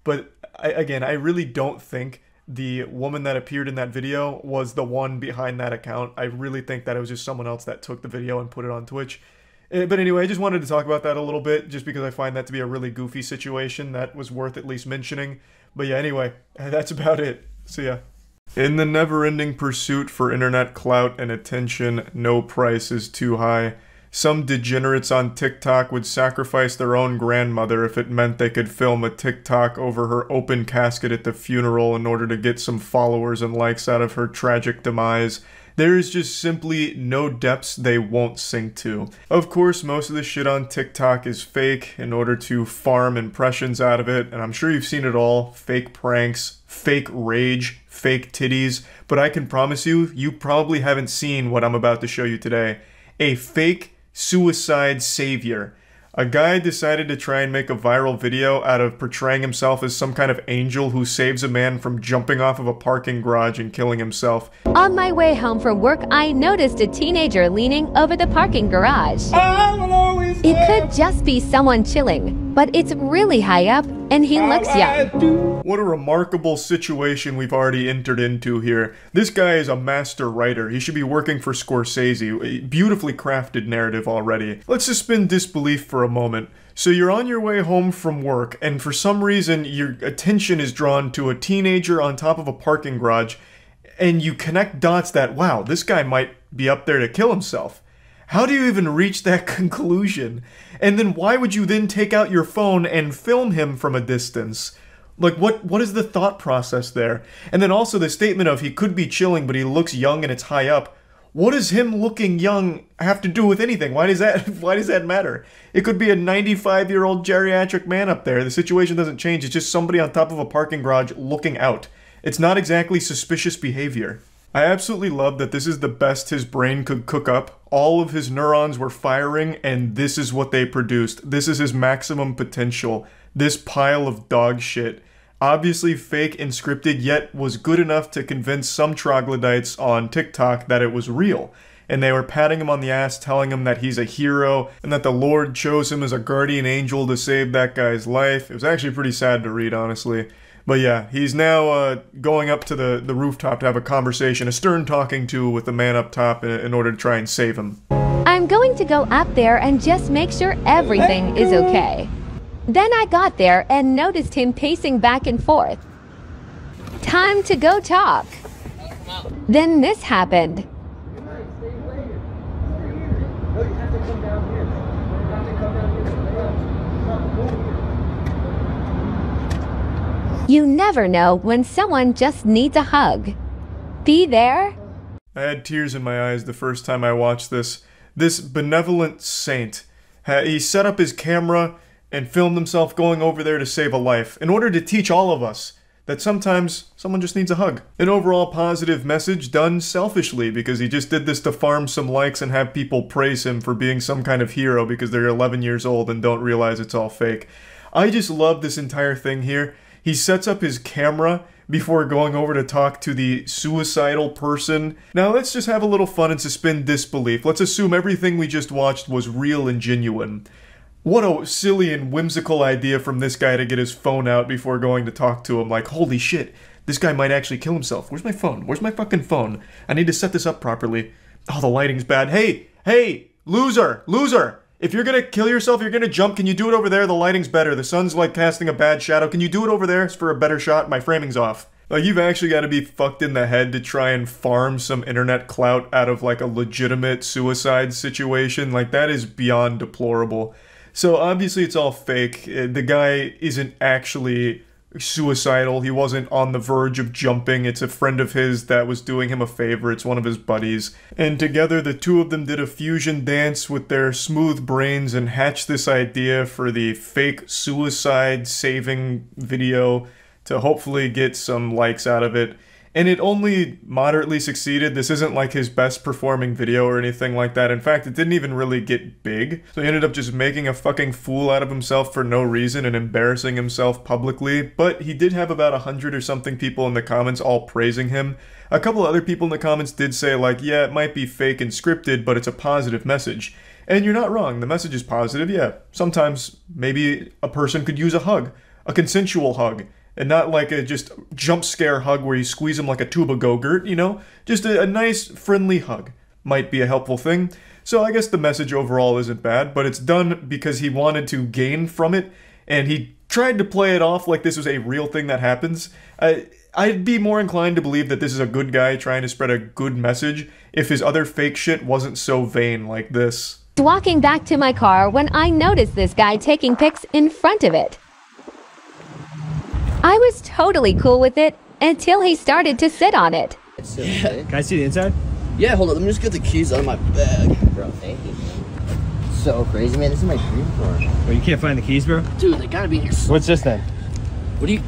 But again, I really don't think the woman that appeared in that video was the one behind that account. I really think that it was just someone else that took the video and put it on Twitch. But anyway, I just wanted to talk about that a little bit, just because I find that to be a really goofy situation that was worth at least mentioning. But yeah, anyway, that's about it. See ya. In the never-ending pursuit for internet clout and attention, no price is too high. Some degenerates on TikTok would sacrifice their own grandmother if it meant they could film a TikTok over her open casket at the funeral in order to get some followers and likes out of her tragic demise. There is just simply no depths they won't sink to. Of course, most of the shit on TikTok is fake in order to farm impressions out of it, and I'm sure you've seen it all. Fake pranks, fake rage, fake titties, but I can promise you, you probably haven't seen what I'm about to show you today. A fake suicide savior. A guy decided to try and make a viral video out of portraying himself as some kind of angel who saves a man from jumping off of a parking garage and killing himself. On my way home from work, I noticed a teenager leaning over the parking garage. It could just be someone chilling, but it's really high up and he looks young. What a remarkable situation we've already entered into here. This guy is a master writer. He should be working for Scorsese. A beautifully crafted narrative already. Let's suspend disbelief for a moment. So you're on your way home from work, and for some reason your attention is drawn to a teenager on top of a parking garage, and you connect dots that, wow, this guy might be up there to kill himself. How do you even reach that conclusion? And then why would you then take out your phone and film him from a distance? Like, what is the thought process there? And then also the statement of he could be chilling, but he looks young and it's high up. What does him looking young have to do with anything? Why does that matter? It could be a 95-year-old geriatric man up there. The situation doesn't change. It's just somebody on top of a parking garage looking out. It's not exactly suspicious behavior. I absolutely love that this is the best his brain could cook up. All of his neurons were firing, and this is what they produced. This is his maximum potential. This pile of dog shit. Obviously fake and scripted, yet was good enough to convince some troglodytes on TikTok that it was real. And they were patting him on the ass, telling him that he's a hero, and that the Lord chose him as a guardian angel to save that guy's life. It was actually pretty sad to read, honestly. But yeah, he's now going up to the rooftop to have a conversation, a stern talking to with the man up top in order to try and save him. I'm going to go up there and just make sure everything is okay. Then I got there and noticed him pacing back and forth. Time to go talk. Then this happened. You never know when someone just needs a hug. Be there. I had tears in my eyes the first time I watched this. This benevolent saint, he set up his camera and filmed himself going over there to save a life in order to teach all of us that sometimes someone just needs a hug. An overall positive message done selfishly, because he just did this to farm some likes and have people praise him for being some kind of hero because they're 11 years old and don't realize it's all fake. I just love this entire thing here. He sets up his camera before going over to talk to the suicidal person. Now let's just have a little fun and suspend disbelief. Let's assume everything we just watched was real and genuine. What a silly and whimsical idea from this guy to get his phone out before going to talk to him. Like, holy shit, this guy might actually kill himself. Where's my phone? Where's my fucking phone? I need to set this up properly. Oh, the lighting's bad. Hey, loser! If you're gonna kill yourself, you're gonna jump, can you do it over there? The lighting's better. The sun's like casting a bad shadow. Can you do it over there for a better shot? My framing's off. Like, you've actually got to be fucked in the head to try and farm some internet clout out of like a legitimate suicide situation. Like, that is beyond deplorable. So obviously it's all fake. The guy isn't actually suicidal. He wasn't on the verge of jumping. It's a friend of his that was doing him a favor. It's one of his buddies. And together the two of them did a fusion dance with their smooth brains and hatched this idea for the fake suicide saving video to hopefully get some likes out of it. And it only moderately succeeded. This isn't like his best performing video or anything like that. In fact, it didn't even really get big. So he ended up just making a fucking fool out of himself for no reason and embarrassing himself publicly. But he did have about 100 or something people in the comments all praising him. A couple other people in the comments did say like, yeah, it might be fake and scripted, but it's a positive message. And you're not wrong. The message is positive, yeah. Sometimes maybe a person could use a hug, a consensual hug. And not like a just jump scare hug where you squeeze them like a tube of Go-Gurt, you know? Just a nice, friendly hug might be a helpful thing. So I guess the message overall isn't bad, but it's done because he wanted to gain from it, and he tried to play it off like this was a real thing that happens. I'd be more inclined to believe that this is a good guy trying to spread a good message if his other fake shit wasn't so vain like this. Walking back to my car when I noticed this guy taking pics in front of it. I was totally cool with it until he started to sit on it. Yeah. Can I see the inside? Yeah, hold on. Let me just get the keys out of my bag. Bro, thank you, man. So crazy, man. This is my dream car. Well, you can't find the keys, bro? Dude, they gotta be here. What's this then? What do you...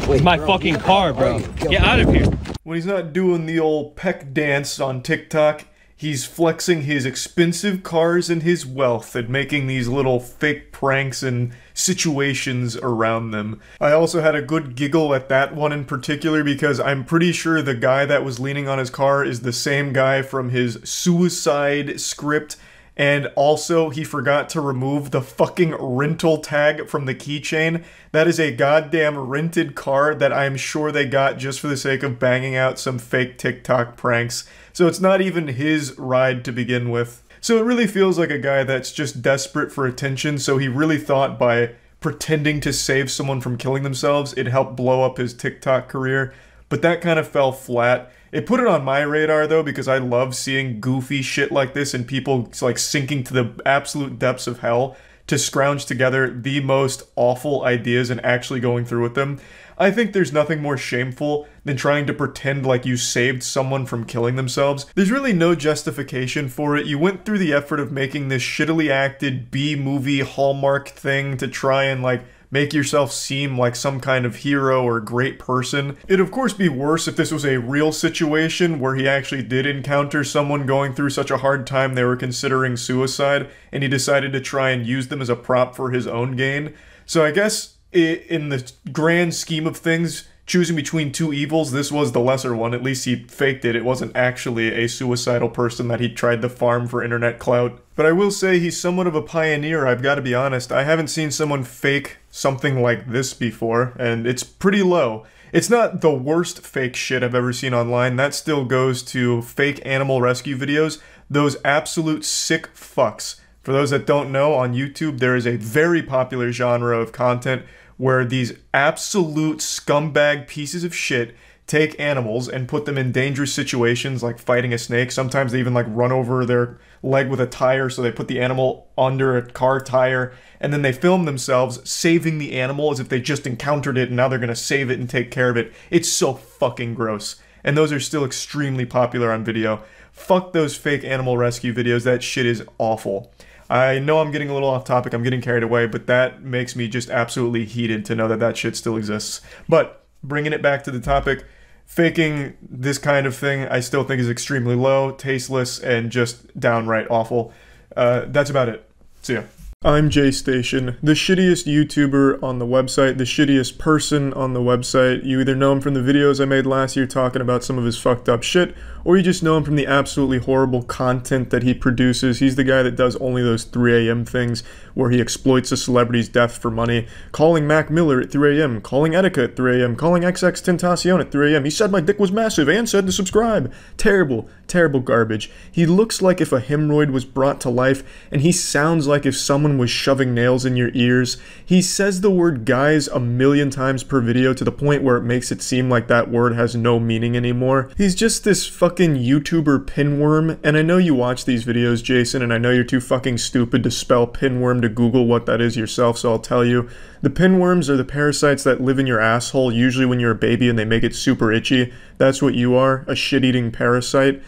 Wait, it's my fucking car, bro. Get out of here. When he's not doing the old peck dance on TikTok, he's flexing his expensive cars and his wealth and making these little fake pranks and situations around them. I also had a good giggle at that one in particular because I'm pretty sure the guy that was leaning on his car is the same guy from his suicide script, and also he forgot to remove the fucking rental tag from the keychain. That is a goddamn rented car that I'm sure they got just for the sake of banging out some fake TikTok pranks. So it's not even his ride to begin with. So it really feels like a guy that's just desperate for attention, so he really thought by pretending to save someone from killing themselves, it'd help blow up his TikTok career. But that kind of fell flat. It put it on my radar though, because I love seeing goofy shit like this and people like sinking to the absolute depths of hell to scrounge together the most awful ideas and actually going through with them. I think there's nothing more shameful than trying to pretend like you saved someone from killing themselves. There's really no justification for it. You went through the effort of making this shittily acted B-movie Hallmark thing to try and like make yourself seem like some kind of hero or great person. It'd of course be worse if this was a real situation where he actually did encounter someone going through such a hard time they were considering suicide and he decided to try and use them as a prop for his own gain. So I guess in the grand scheme of things, choosing between two evils, this was the lesser one. At least he faked it. It wasn't actually a suicidal person that he tried to farm for internet clout. But I will say he's somewhat of a pioneer, I've got to be honest. I haven't seen someone fake something like this before, and it's pretty low. It's not the worst fake shit I've ever seen online. That still goes to fake animal rescue videos. Those absolute sick fucks. For those that don't know, on YouTube there is a very popular genre of content where these absolute scumbag pieces of shit take animals and put them in dangerous situations like fighting a snake. Sometimes they even like run over their leg with a tire, so they put the animal under a car tire and then they film themselves saving the animal as if they just encountered it and now they're gonna save it and take care of it. It's so fucking gross. And those are still extremely popular on video. Fuck those fake animal rescue videos. That shit is awful. I know I'm getting a little off topic, I'm getting carried away, but that makes me just absolutely heated to know that that shit still exists. But bringing it back to the topic, faking this kind of thing I still think is extremely low, tasteless, and just downright awful. That's about it. See ya. I'm Jaystation, the shittiest YouTuber on the website, the shittiest person on the website. You either know him from the videos I made last year talking about some of his fucked up shit, or you just know him from the absolutely horrible content that he produces. He's the guy that does only those 3 a.m. things where he exploits a celebrity's death for money, calling Mac Miller at 3 a.m., calling Etika at 3 a.m., calling XXXTentacion at 3 a.m. He said my dick was massive and said to subscribe. Terrible, terrible garbage. He looks like if a hemorrhoid was brought to life, and he sounds like if someone was shoving nails in your ears. He says the word guys 1,000,000 times per video to the point where it makes it seem like that word has no meaning anymore. He's just this fucking YouTuber pinworm, and I know you watch these videos, Jason, and I know you're too fucking stupid to spell pinworm to Google what that is yourself, so I'll tell you. The pinworms are the parasites that live in your asshole, usually when you're a baby and they make it super itchy. That's what you are, a shit-eating parasite.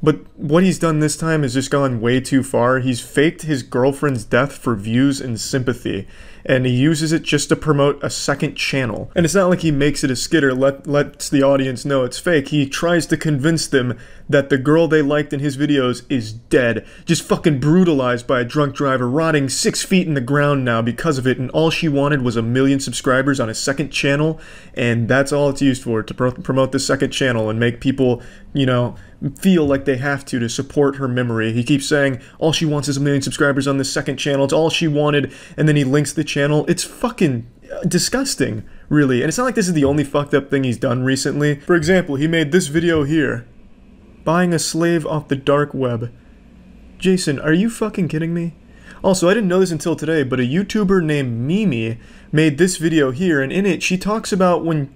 But what he's done this time has just gone way too far. He's faked his girlfriend's death for views and sympathy, and he uses it just to promote a second channel. And it's not like he makes it a skit or lets the audience know it's fake. He tries to convince them that the girl they liked in his videos is dead, just fucking brutalized by a drunk driver, rotting 6 feet in the ground now because of it, and all she wanted was 1,000,000 subscribers on a second channel, and that's all it's used for, to promote the second channel and make people, you know, feel like they have to support her memory. He keeps saying all she wants is 1,000,000 subscribers on this second channel. It's all she wanted, and then he links the channel. It's fucking disgusting, really. And it's not like this is the only fucked up thing he's done recently. For example, he made this video here, buying a slave off the dark web. Jason, are you fucking kidding me? Also, I didn't know this until today, but a YouTuber named Mimi made this video here, and in it she talks about when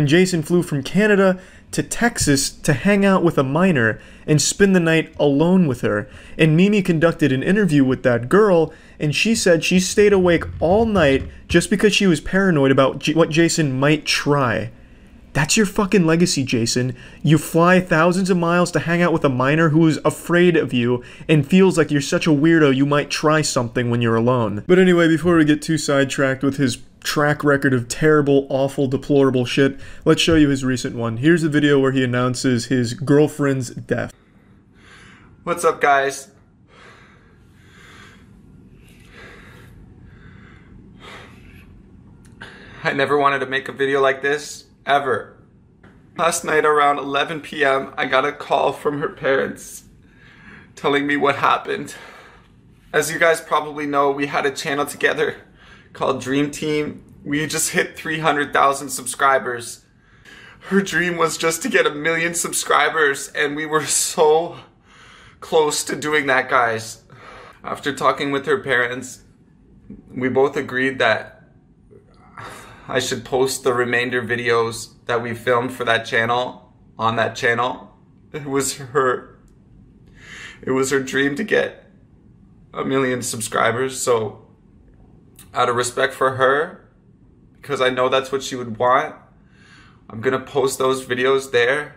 Jason flew from Canada to Texas to hang out with a minor and spend the night alone with her. And Mimi conducted an interview with that girl, and she said she stayed awake all night just because she was paranoid about what Jason might try. That's your fucking legacy, Jason. You fly thousands of miles to hang out with a minor who is afraid of you and feels like you're such a weirdo you might try something when you're alone. But anyway, before we get too sidetracked with his track record of terrible, awful, deplorable shit, let's show you his recent one. Here's a video where he announces his girlfriend's death. What's up, guys? I never wanted to make a video like this, ever. Last night around 11 p.m. I got a call from her parents telling me what happened. As you guys probably know, we had a channel together called Dream Team. We just hit 300,000 subscribers. Her dream was just to get 1,000,000 subscribers, and we were so close to doing that, guys. After talking with her parents, we both agreed that I should post the remainder videos that we filmed for that channel on that channel. It was her dream to get 1,000,000 subscribers, so out of respect for her, because I know that's what she would want, I'm gonna post those videos there.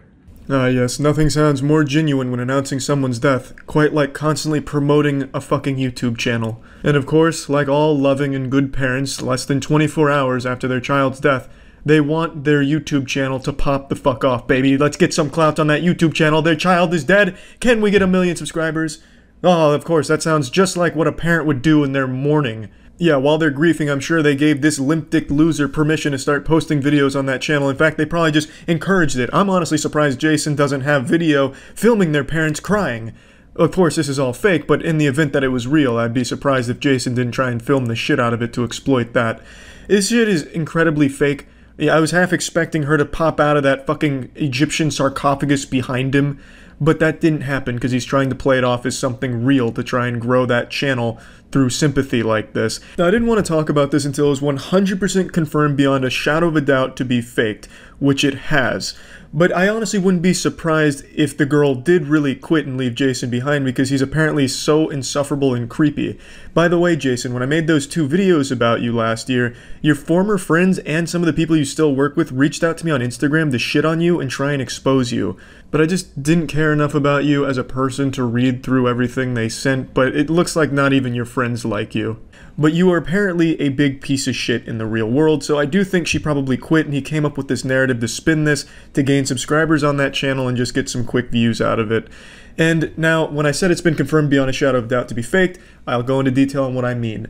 Ah yes, nothing sounds more genuine when announcing someone's death, quite like constantly promoting a fucking YouTube channel. And of course, like all loving and good parents, less than 24 hours after their child's death, they want their YouTube channel to pop the fuck off, baby. Let's get some clout on that YouTube channel. Their child is dead. Can we get 1,000,000 subscribers? Oh, of course, that sounds just like what a parent would do in their mourning. Yeah, while they're grieving, I'm sure they gave this limp-dick loser permission to start posting videos on that channel. In fact, they probably just encouraged it. I'm honestly surprised Jason doesn't have video filming their parents crying. Of course, this is all fake, but in the event that it was real, I'd be surprised if Jason didn't try and film the shit out of it to exploit that. This shit is incredibly fake. Yeah, I was half expecting her to pop out of that fucking Egyptian sarcophagus behind him, but that didn't happen because he's trying to play it off as something real to try and grow that channel through sympathy like this. Now, I didn't want to talk about this until it was 100% confirmed beyond a shadow of a doubt to be faked, which it has. But I honestly wouldn't be surprised if the girl did really quit and leave Jason behind because he's apparently so insufferable and creepy. By the way, Jason, when I made those 2 videos about you last year, your former friends and some of the people you still work with reached out to me on Instagram to shit on you and try and expose you. But I just didn't care enough about you as a person to read through everything they sent, but it looks like not even your friends friends like you. But you are apparently a big piece of shit in the real world, so I do think she probably quit and he came up with this narrative to spin this, to gain subscribers on that channel and just get some quick views out of it. And now, when I said it's been confirmed beyond a shadow of doubt to be faked, I'll go into detail on what I mean.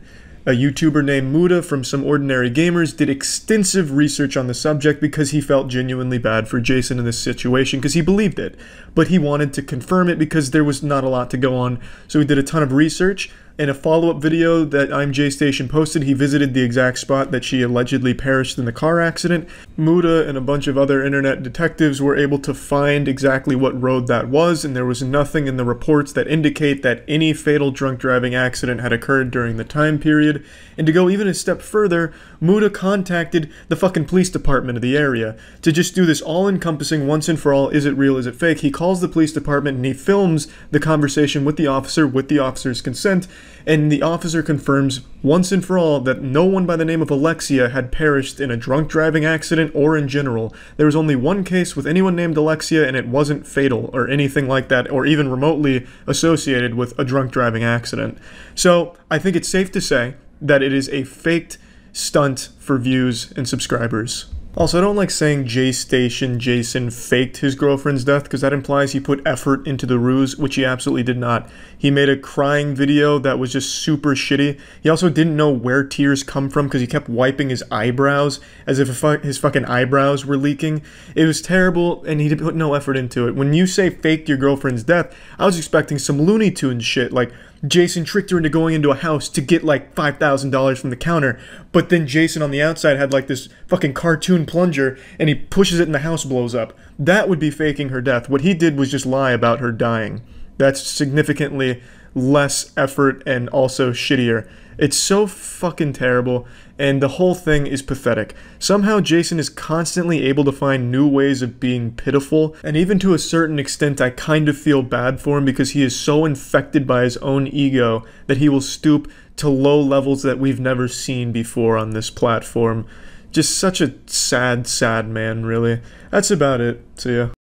A YouTuber named Muda from Some Ordinary Gamers did extensive research on the subject because he felt genuinely bad for Jason in this situation because he believed it. But he wanted to confirm it because there was not a lot to go on, so he did a ton of research. In a follow-up video that I'm Jaystation posted, he visited the exact spot that she allegedly perished in the car accident. Muda and a bunch of other internet detectives were able to find exactly what road that was, and there was nothing in the reports that indicate that any fatal drunk driving accident had occurred during the time period. And to go even a step further, Muda contacted the fucking police department of the area to just do this all-encompassing, once and for all, is it real, is it fake? He calls the police department and he films the conversation with the officer's consent, and the officer confirms once and for all that no one by the name of Alexia had perished in a drunk driving accident or in general. There was only one case with anyone named Alexia, and it wasn't fatal or anything like that, or even remotely associated with a drunk driving accident. So I think it's safe to say that it is a faked stunt for views and subscribers. Also, I don't like saying Jason faked his girlfriend's death because that implies he put effort into the ruse, which he absolutely did not. He made a crying video that was just super shitty. He also didn't know where tears come from because he kept wiping his eyebrows as if his fucking eyebrows were leaking. It was terrible, and he put no effort into it. When you say faked your girlfriend's death, I was expecting some Looney Tunes shit, like Jason tricked her into going into a house to get like $5,000 from the counter, but then Jason on the outside had like this fucking cartoon plunger and he pushes it and the house blows up. That would be faking her death. What he did was just lie about her dying. That's significantly less effort and also shittier. It's so fucking terrible, and the whole thing is pathetic. Somehow Jason is constantly able to find new ways of being pitiful, and even to a certain extent I kind of feel bad for him because he is so infected by his own ego that he will stoop to low levels that we've never seen before on this platform. Just such a sad, sad man, really. That's about it. See ya.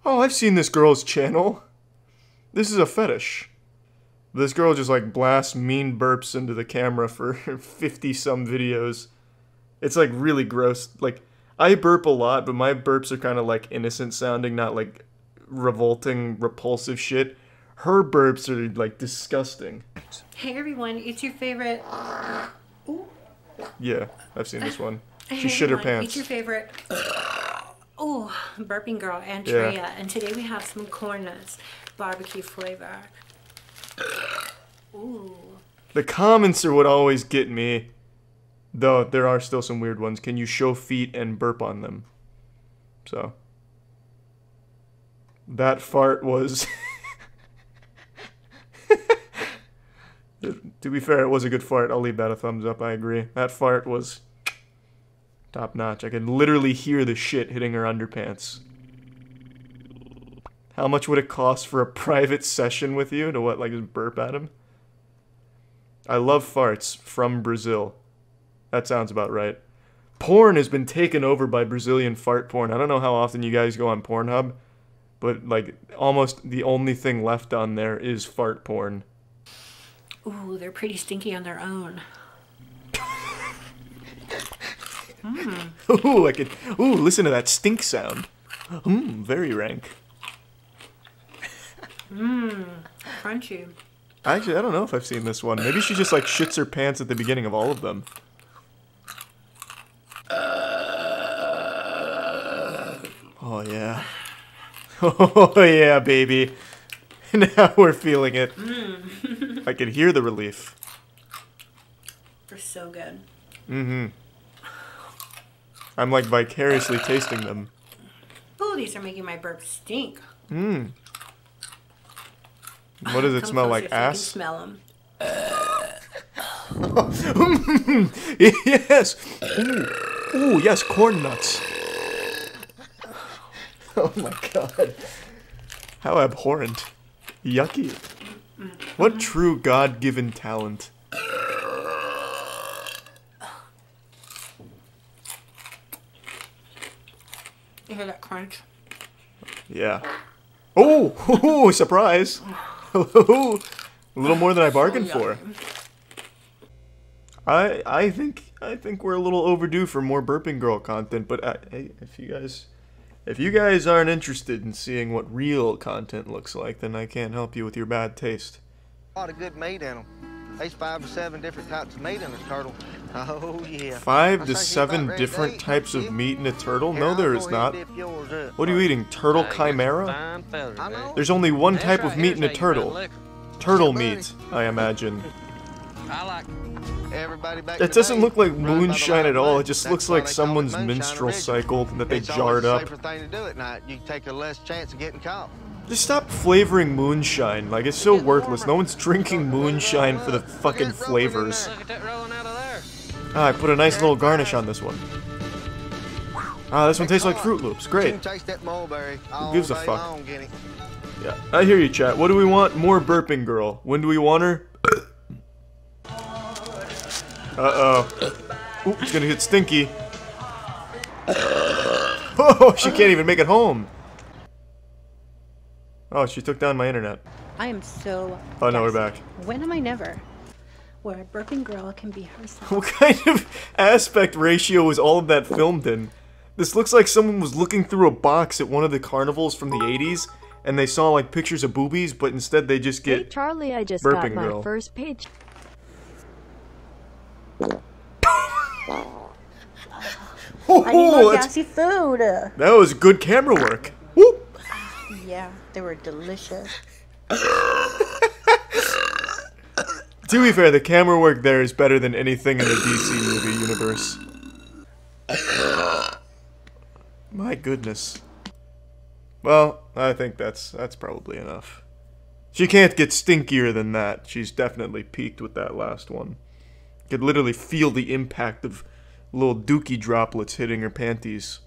Oh, I've seen this girl's channel. This is a fetish. This girl just like blasts mean burps into the camera for 50-some videos. It's like really gross. Like, I burp a lot, but my burps are kind of like innocent sounding, not like revolting, repulsive shit. Her burps are like disgusting. Hey everyone, it's your favorite... Ooh. Yeah, I've seen this one. She Hey shit her everyone, pants. It's your favorite... Oh, burping girl, Andrea. Yeah. And today we have some corn nuts, barbecue flavor. Ooh. The comments are what always get me. Though there are still some weird ones. Can you show feet and burp on them? So. That fart was... To be fair, it was a good fart. I'll leave that a thumbs up, I agree. That fart was top notch. I could literally hear the shit hitting her underpants. How much would it cost for a private session with you to what, like just burp at him? I love farts from Brazil. That sounds about right. Porn has been taken over by Brazilian fart porn. I don't know how often you guys go on Pornhub, but like almost the only thing left on there is fart porn. Ooh, they're pretty stinky on their own. Ooh, I could. Ooh, listen to that stink sound. Very rank. Crunchy. Actually, I don't know if I've seen this one. Maybe she just like shits her pants at the beginning of all of them. Oh yeah. Oh yeah, baby. Now we're feeling it. I can hear the relief. They're so good. I'm like vicariously tasting them. Oh, these are making my burps stink. What does it Come smell closer like? so you can Ass? smell them. Yes. Ooh, yes, corn nuts. Oh my god. How abhorrent. Yucky. What true God-given talent. You hear that crunch? Yeah. Oh, surprise. A little more than I bargained for. I think we're a little overdue for more Burping Girl content, but hey, if you guys aren't interested in seeing what real content looks like, then I can't help you with your bad taste. A lot of good meat in them. There's 5 to 7 different types of meat in this turtle. Oh yeah. 5 to 7 different types of meat in a turtle? No, there is not. What are you eating? Turtle chimera? There's only one type of meat in a turtle. Turtle meat, I imagine. It doesn't look like moonshine at all. It just looks like someone's menstrual cycle that they jarred up. Just stop flavoring moonshine. Like, it's so worthless. No one's drinking moonshine for the fucking flavors. Ah, I put a nice little garnish on this one. Ah, this one tastes like Fruit Loops. Great. Who gives a fuck? Yeah, I hear you, chat. What do we want? More Burping Girl. When do we want her? Uh-oh. Ooh, it's gonna get stinky. Oh, she can't even make it home. Oh, she took down my internet. I am so Oh, no, we're back. When am I never? Where a burping girl can be herself. What kind of aspect ratio was all of that filmed in? This looks like someone was looking through a box at one of the carnivals from the 80s, and they saw, like, pictures of boobies, but instead they just get Hey Charlie, I just Burping got my Girl. first page. I need more gassy food. That was good camera work. Yeah, they were delicious. To be fair, the camera work there is better than anything in the DC movie universe. My goodness. Well, I think that's probably enough. She can't get stinkier than that. She's definitely peaked with that last one. Could literally feel the impact of little dookie droplets hitting her panties.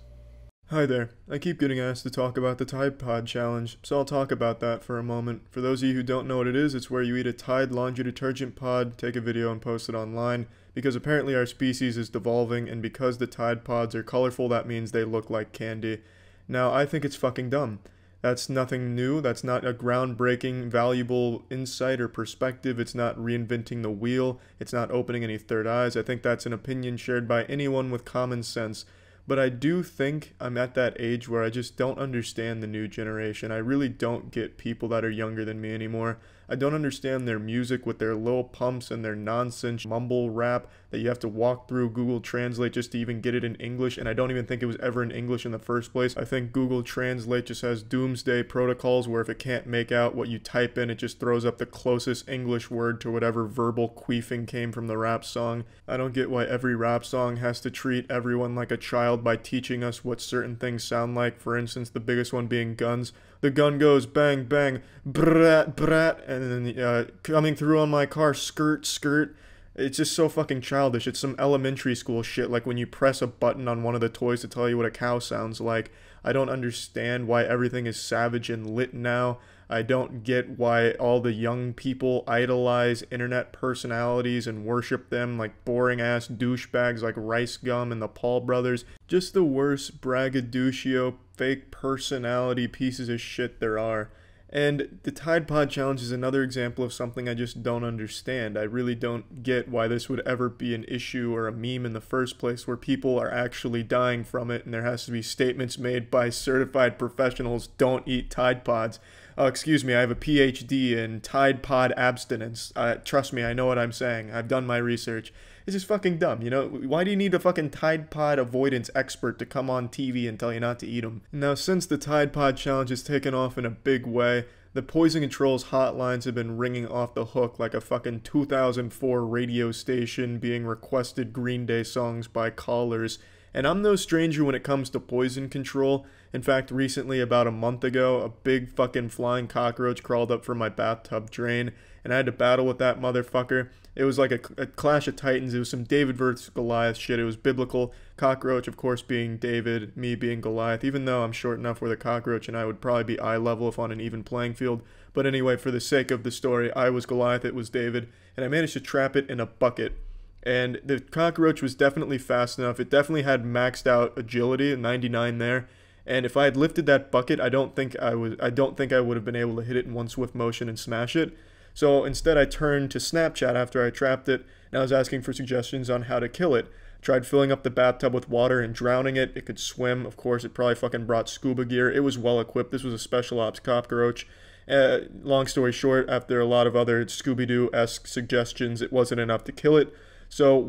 Hi there. I keep getting asked to talk about the Tide Pod Challenge, so I'll talk about that for a moment. For those of you who don't know what it is, it's where you eat a Tide laundry detergent pod, take a video and post it online, because apparently our species is devolving, and because the Tide Pods are colorful, that means they look like candy. Now, I think it's fucking dumb. That's nothing new, that's not a groundbreaking, valuable insight or perspective, it's not reinventing the wheel, it's not opening any third eyes. I think that's an opinion shared by anyone with common sense. But I do think I'm at that age where I just don't understand the new generation. I really don't get people that are younger than me anymore. I don't understand their music with their Lil Pumps and their nonsense mumble rap that you have to walk through Google Translate just to even get it in English, and I don't even think it was ever in English in the first place. I think Google Translate just has doomsday protocols where if it can't make out what you type in, it just throws up the closest English word to whatever verbal queefing came from the rap song. I don't get why every rap song has to treat everyone like a child by teaching us what certain things sound like. For instance, the biggest one being guns. The gun goes bang bang, brat brat, and then coming through on my car, skirt skirt. It's just so fucking childish. It's some elementary school shit, like when you press a button on one of the toys to tell you what a cow sounds like. I don't understand why everything is savage and lit now. I don't get why all the young people idolize internet personalities and worship them like boring-ass douchebags like Rice Gum and the Paul brothers. Just the worst braggadocio, fake personality pieces of shit there are. And the Tide Pod Challenge is another example of something I just don't understand. I really don't get why this would ever be an issue or a meme in the first place where people are actually dying from it and there has to be statements made by certified professionals, don't eat Tide Pods. Excuse me, I have a PhD in Tide Pod abstinence. Trust me, I know what I'm saying. I've done my research. It's just fucking dumb, you know? Why do you need a fucking Tide Pod avoidance expert to come on TV and tell you not to eat them? Now, since the Tide Pod Challenge has taken off in a big way, the poison control's hotlines have been ringing off the hook like a fucking 2004 radio station being requested Green Day songs by callers. And I'm no stranger when it comes to poison control. In fact, recently, about a month ago, a big fucking flying cockroach crawled up from my bathtub drain, and I had to battle with that motherfucker. It was like a clash of titans. It was some David versus Goliath shit. It was biblical. Cockroach, of course, being David, me being Goliath, even though I'm short enough where the cockroach and I would probably be eye level if on an even playing field. But anyway, for the sake of the story, I was Goliath, it was David, and I managed to trap it in a bucket. And the cockroach was definitely fast enough. It definitely had maxed out agility, 99 there. And if I had lifted that bucket, I don't think I would have been able to hit it in one swift motion and smash it. So instead I turned to Snapchat after I trapped it, and I was asking for suggestions on how to kill it. Tried filling up the bathtub with water and drowning it. It could swim, of course. It probably fucking brought scuba gear. It was well equipped. This was a special ops cockroach. Long story short, after a lot of other Scooby-Doo-esque suggestions, it wasn't enough to kill it. So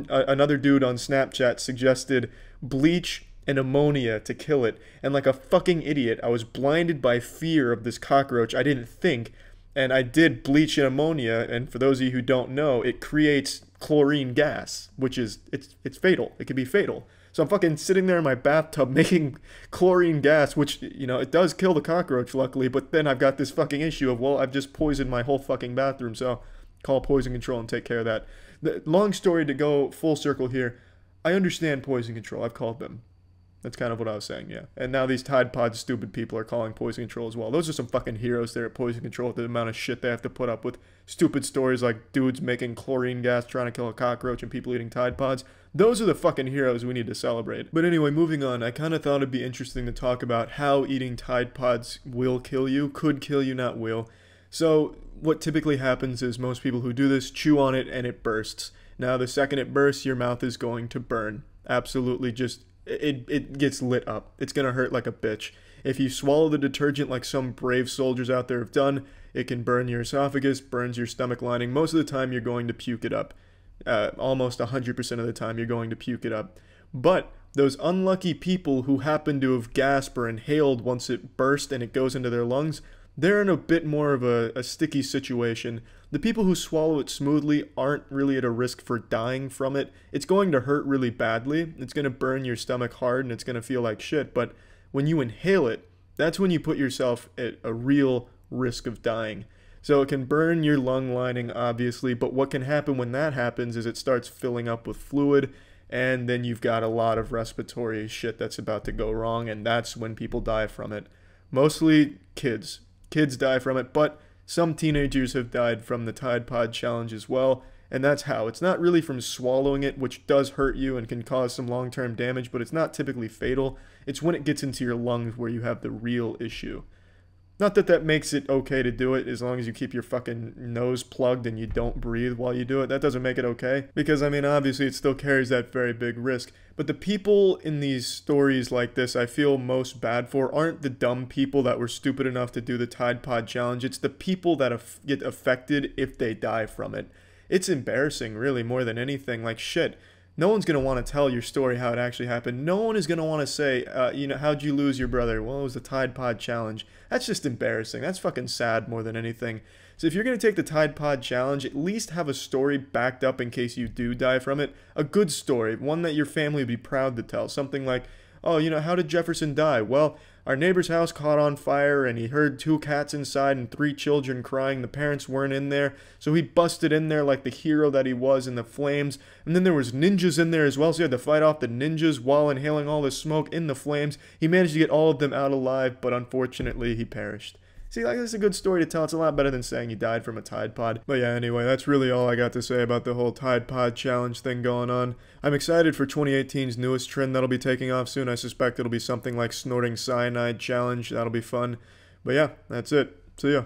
another dude on Snapchat suggested bleach and ammonia to kill it. And like a fucking idiot, I was blinded by fear of this cockroach. I didn't think. And I did bleach and ammonia, and for those of you who don't know, it creates chlorine gas, which is, it's fatal. It can be fatal. So I'm fucking sitting there in my bathtub making chlorine gas, which, you know, it does kill the cockroach, luckily, but then I've got this fucking issue of, well, I've just poisoned my whole fucking bathroom, so call poison control and take care of that. The long story to go full circle here, I understand poison control. I've called them. That's kind of what I was saying, yeah. And now these Tide Pod stupid people are calling poison control as well. Those are some fucking heroes there at poison control with the amount of shit they have to put up with. Stupid stories like dudes making chlorine gas trying to kill a cockroach and people eating Tide Pods. Those are the fucking heroes we need to celebrate. But anyway, moving on, I kind of thought it'd be interesting to talk about how eating Tide Pods will kill you. Could kill you, not will. So what typically happens is most people who do this chew on it and it bursts. Now the second it bursts, your mouth is going to burn. Absolutely just... It gets lit up. It's going to hurt like a bitch. If you swallow the detergent like some brave soldiers out there have done, it can burn your esophagus, burns your stomach lining. Most of the time, you're going to puke it up. Almost 100% of the time, you're going to puke it up. But those unlucky people who happen to have gasped or inhaled once it burst and it goes into their lungs, they're in a bit more of a sticky situation. The people who swallow it smoothly aren't really at a risk for dying from it. It's going to hurt really badly. It's going to burn your stomach hard and it's going to feel like shit. But when you inhale it, that's when you put yourself at a real risk of dying. So it can burn your lung lining, obviously, but what can happen when that happens is it starts filling up with fluid, and then you've got a lot of respiratory shit that's about to go wrong, and that's when people die from it. Mostly kids. Kids die from it, but some teenagers have died from the Tide Pod challenge as well, and that's how. It's not really from swallowing it, which does hurt you and can cause some long-term damage, but it's not typically fatal. It's when it gets into your lungs where you have the real issue. Not that that makes it okay to do it as long as you keep your fucking nose plugged and you don't breathe while you do it. That doesn't make it okay. Because, I mean, obviously it still carries that very big risk. But the people in these stories like this I feel most bad for aren't the dumb people that were stupid enough to do the Tide Pod challenge. It's the people that get affected if they die from it. It's embarrassing, really, more than anything. Like, shit. No one's going to want to tell your story how it actually happened. No one is going to want to say, you know, how'd you lose your brother? Well, it was the Tide Pod challenge. That's just embarrassing. That's fucking sad more than anything. So if you're going to take the Tide Pod challenge, at least have a story backed up in case you do die from it. A good story, one that your family would be proud to tell. Something like, oh, you know, how did Jefferson die? Well, our neighbor's house caught on fire and he heard 2 cats inside and 3 children crying. The parents weren't in there, so he busted in there like the hero that he was in the flames. And then there was ninjas in there as well, so he had to fight off the ninjas while inhaling all the smoke in the flames. He managed to get all of them out alive, but unfortunately he perished. See, like, that's a good story to tell. It's a lot better than saying he died from a Tide Pod. But yeah, anyway, that's really all I got to say about the whole Tide Pod challenge thing going on. I'm excited for 2018's newest trend that'll be taking off soon. I suspect it'll be something like snorting cyanide challenge. That'll be fun. But yeah, that's it. See ya.